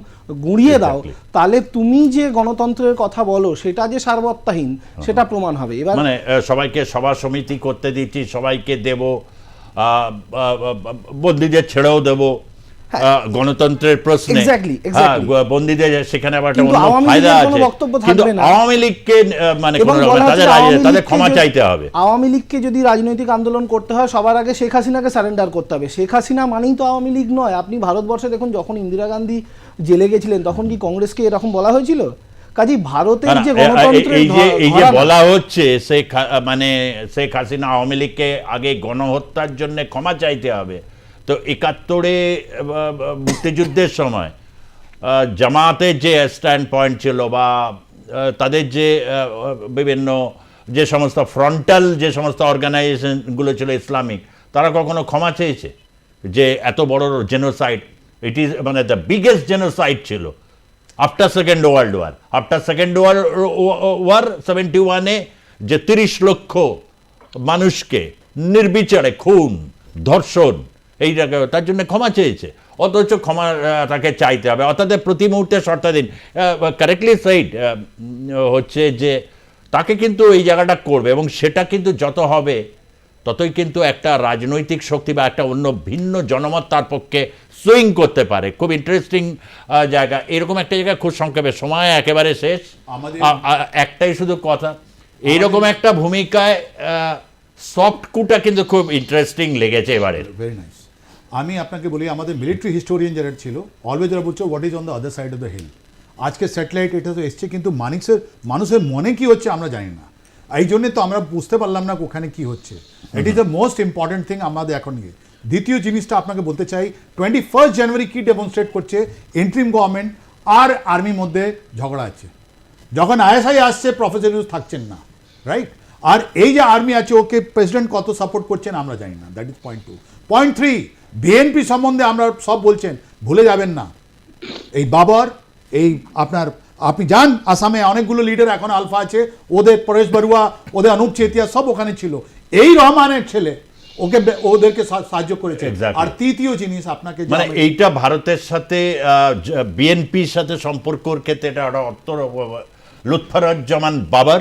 গুঁড়িয়ে দাও, তাহলে তুমি যে গণতন্ত্রের কথা বলো সেটা যে সারবত্তাহীন, সেটা প্রমাণ হবে। এবার মানে সবাইকে সভা সমিতি করতে দিচ্ছি, সবাইকে দেব, বন্দীদের ছেড়েও দেব, গণতন্ত্রের প্রশ্নে Exactly, exactly. বন্দীদের সেখানে আবার একটা কিন্তু অন্য আওয়ামী ফায়দা লীগের আছে, কোনো বক্তব্য কিন্তু থাকবে না। আওয়ামী লীগকে মানে এবং কোনো রকম বলা হচ্ছে তাদের আওয়ামী তাদের লীগকে ক্ষমা যদি- চাইতে হবে। আওয়ামী লীগকে যদি রাজনৈতিক আন্দোলন করতে হয় সবার আগে শেখ হাসিনাকে সারেন্ডার করতে হবে। শেখ হাসিনা মানেই তো আওয়ামী লীগ নয়। আপনি ভারতবর্ষে দেখুন, যখন ইন্দিরা গান্ধী জেলে গেছিলেন তখন কি কংগ্রেসকে এরকম বলা হয়েছিল? কাজেই ভারতের না, যে না, গণতন্ত্রের এই যে ধরা না- বলা হচ্ছে মানে শেখ হাসিনা আওয়ামী লীগকে আগে গণহত্যার জন্য ক্ষমা চাইতে হবে, তো 71-এ মুক্তিযুদ্ধের সময় জামাতের যে স্ট্যান্ড পয়েন্ট ছিল বা তাদের যে বিভিন্ন যে সমস্ত ফ্রন্টাল যে সমস্ত অর্গানাইজেশনগুলো ছিল ইসলামিক, তারা কখনো ক্ষমা চেয়েছে যে এত বড় জেনোসাইড? ইট ইজ মানে দ্য বিগেস্ট জেনোসাইড ছিল after second world war. After second war 71-এ যে 30 লক্ষ মানুষকে নির্বিচারে খুন, ধর্ষণ, এই জায়গায় তার জন্য ক্ষমা চেয়েছে, অথচ ক্ষমা তাকে চাইতে হবে, অর্থাৎ প্রতি মুহূর্তে শর্তাধীন। কারেক্টলি সেইড হচ্ছে যে তাকে কিন্তু এই জায়গাটা করবে, এবং সেটা কিন্তু যত হবে ততই কিন্তু একটা রাজনৈতিক শক্তি বা একটা অন্য ভিন্ন জনমত তার পক্ষে সুইং করতে পারে। খুব ইন্টারেস্টিং জায়গা। এরকম একটা জায়গা, খুব সংক্ষেপে, সময় একেবারে শেষ, একটাই শুধু কথা, এইরকম একটা ভূমিকায় সফট কুটা কিন্তু খুব ইন্টারেস্টিং লেগেছে এবারে। Very nice. আমি আপনাকে বলি, আমাদের মিলিটারি হিস্টোরিয়ান যারা ছিল অলওয়েজ যারা বলছো what is on the other side of the hill. আজকে স্যাটেলাইট এটা তো এসছে, কিন্তু মানুষের মনে কি হচ্ছে আমরা জানি না। এই জন্যে তো আমরা বুঝতে পারলাম না ওখানে কি হচ্ছে। It is the most important thing আমাদের এখন গিয়ে। দ্বিতীয় জিনিসটা আপনাকে বলতে চাই, 21 জানুয়ারি কি ডেমনস্ট্রেট করছে? ইন্টারিম গভর্নমেন্ট আর আর্মির মধ্যে ঝগড়া আছে। যখন আইএসআই আসছে প্রফেসর ইউনুস থাকছেন না, রাইট? আর এই যে আর্মি আছে ওকে প্রেসিডেন্ট কত সাপোর্ট করছেন আমরা জানি না। That is point 2। Point 3, BNP সম্বন্ধে আমরা সব বলছেন, ভুলে যাবেন না এই বাবর, এই আপনি যান আসামে অনেকগুলো লিডার এখন আলফা আছে, ওদের পরেশ বড়ুয়া, ওদের অনুপ চেতিয়া সব ওখানে ছিল। এই রহমানের ছেলে ওদেরকে সাহায্য করেছে। Exactly. আর তৃতীয় জিনিস আপনাকে মানে এইটা ভারতের সাথে বিএনপির সাথে সম্পর্কের ক্ষেত্রে এটা লুৎফরুজ্জামান বাবর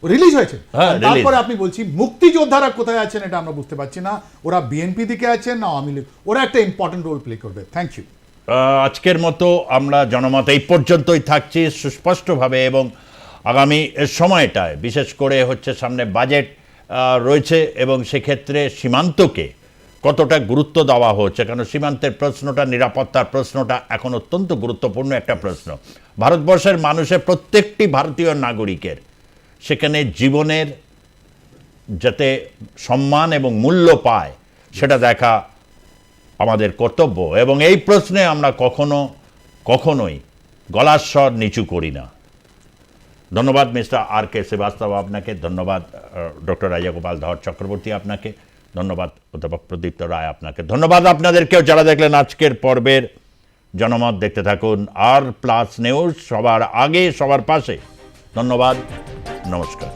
রিলিজ হয়েছে। হ্যাঁ, তারপরে release। আপনি বলছি মুক্তিযোদ্ধারা কোথায় আছেন এটা আমরা বুঝতে পারছি না। ওরা বিএনপি দিকে আছেন না আওয়ামী লীগ? ওরা একটা ইম্পর্টেন্ট রোল প্লে করবে। Thank you. আজকের মতো আমরা জনমত এই পর্যন্তই থাকছি সুস্পষ্টভাবে, এবং আগামী সময়টায় বিশেষ করে হচ্ছে সামনে বাজেট রয়েছে, এবং সেক্ষেত্রে সীমান্তকে কতটা গুরুত্ব দেওয়া হচ্ছে, কারণ সীমান্তের প্রশ্নটা, নিরাপত্তার প্রশ্নটা এখন অত্যন্ত গুরুত্বপূর্ণ একটা প্রশ্ন। ভারতবর্ষের মানুষের প্রত্যেকটি ভারতীয় নাগরিকের সেখানে জীবনের যাতে সম্মান এবং মূল্য পায় সেটা দেখা আমাদের কর্তব্য, এবং এই প্রশ্নে আমরা কখনোই গলার স্বর নিচু করি না। ধন্যবাদ মিস্টার আর কে শ্রীবাস্তব আপনাকে, ধন্যবাদ ডক্টর রাজাগোপাল ধর চক্রবর্তী আপনাকে, ধন্যবাদ অধ্যাপক প্রদীপ্ত রায় আপনাকে, ধন্যবাদ আপনাদেরকেও যারা দেখলেন আজকের পর্বের জনমত। দেখতে থাকুন আর প্লাস নিউজ, সবার আগে সবার পাশে। ধন্যবাদ, নমস্কার।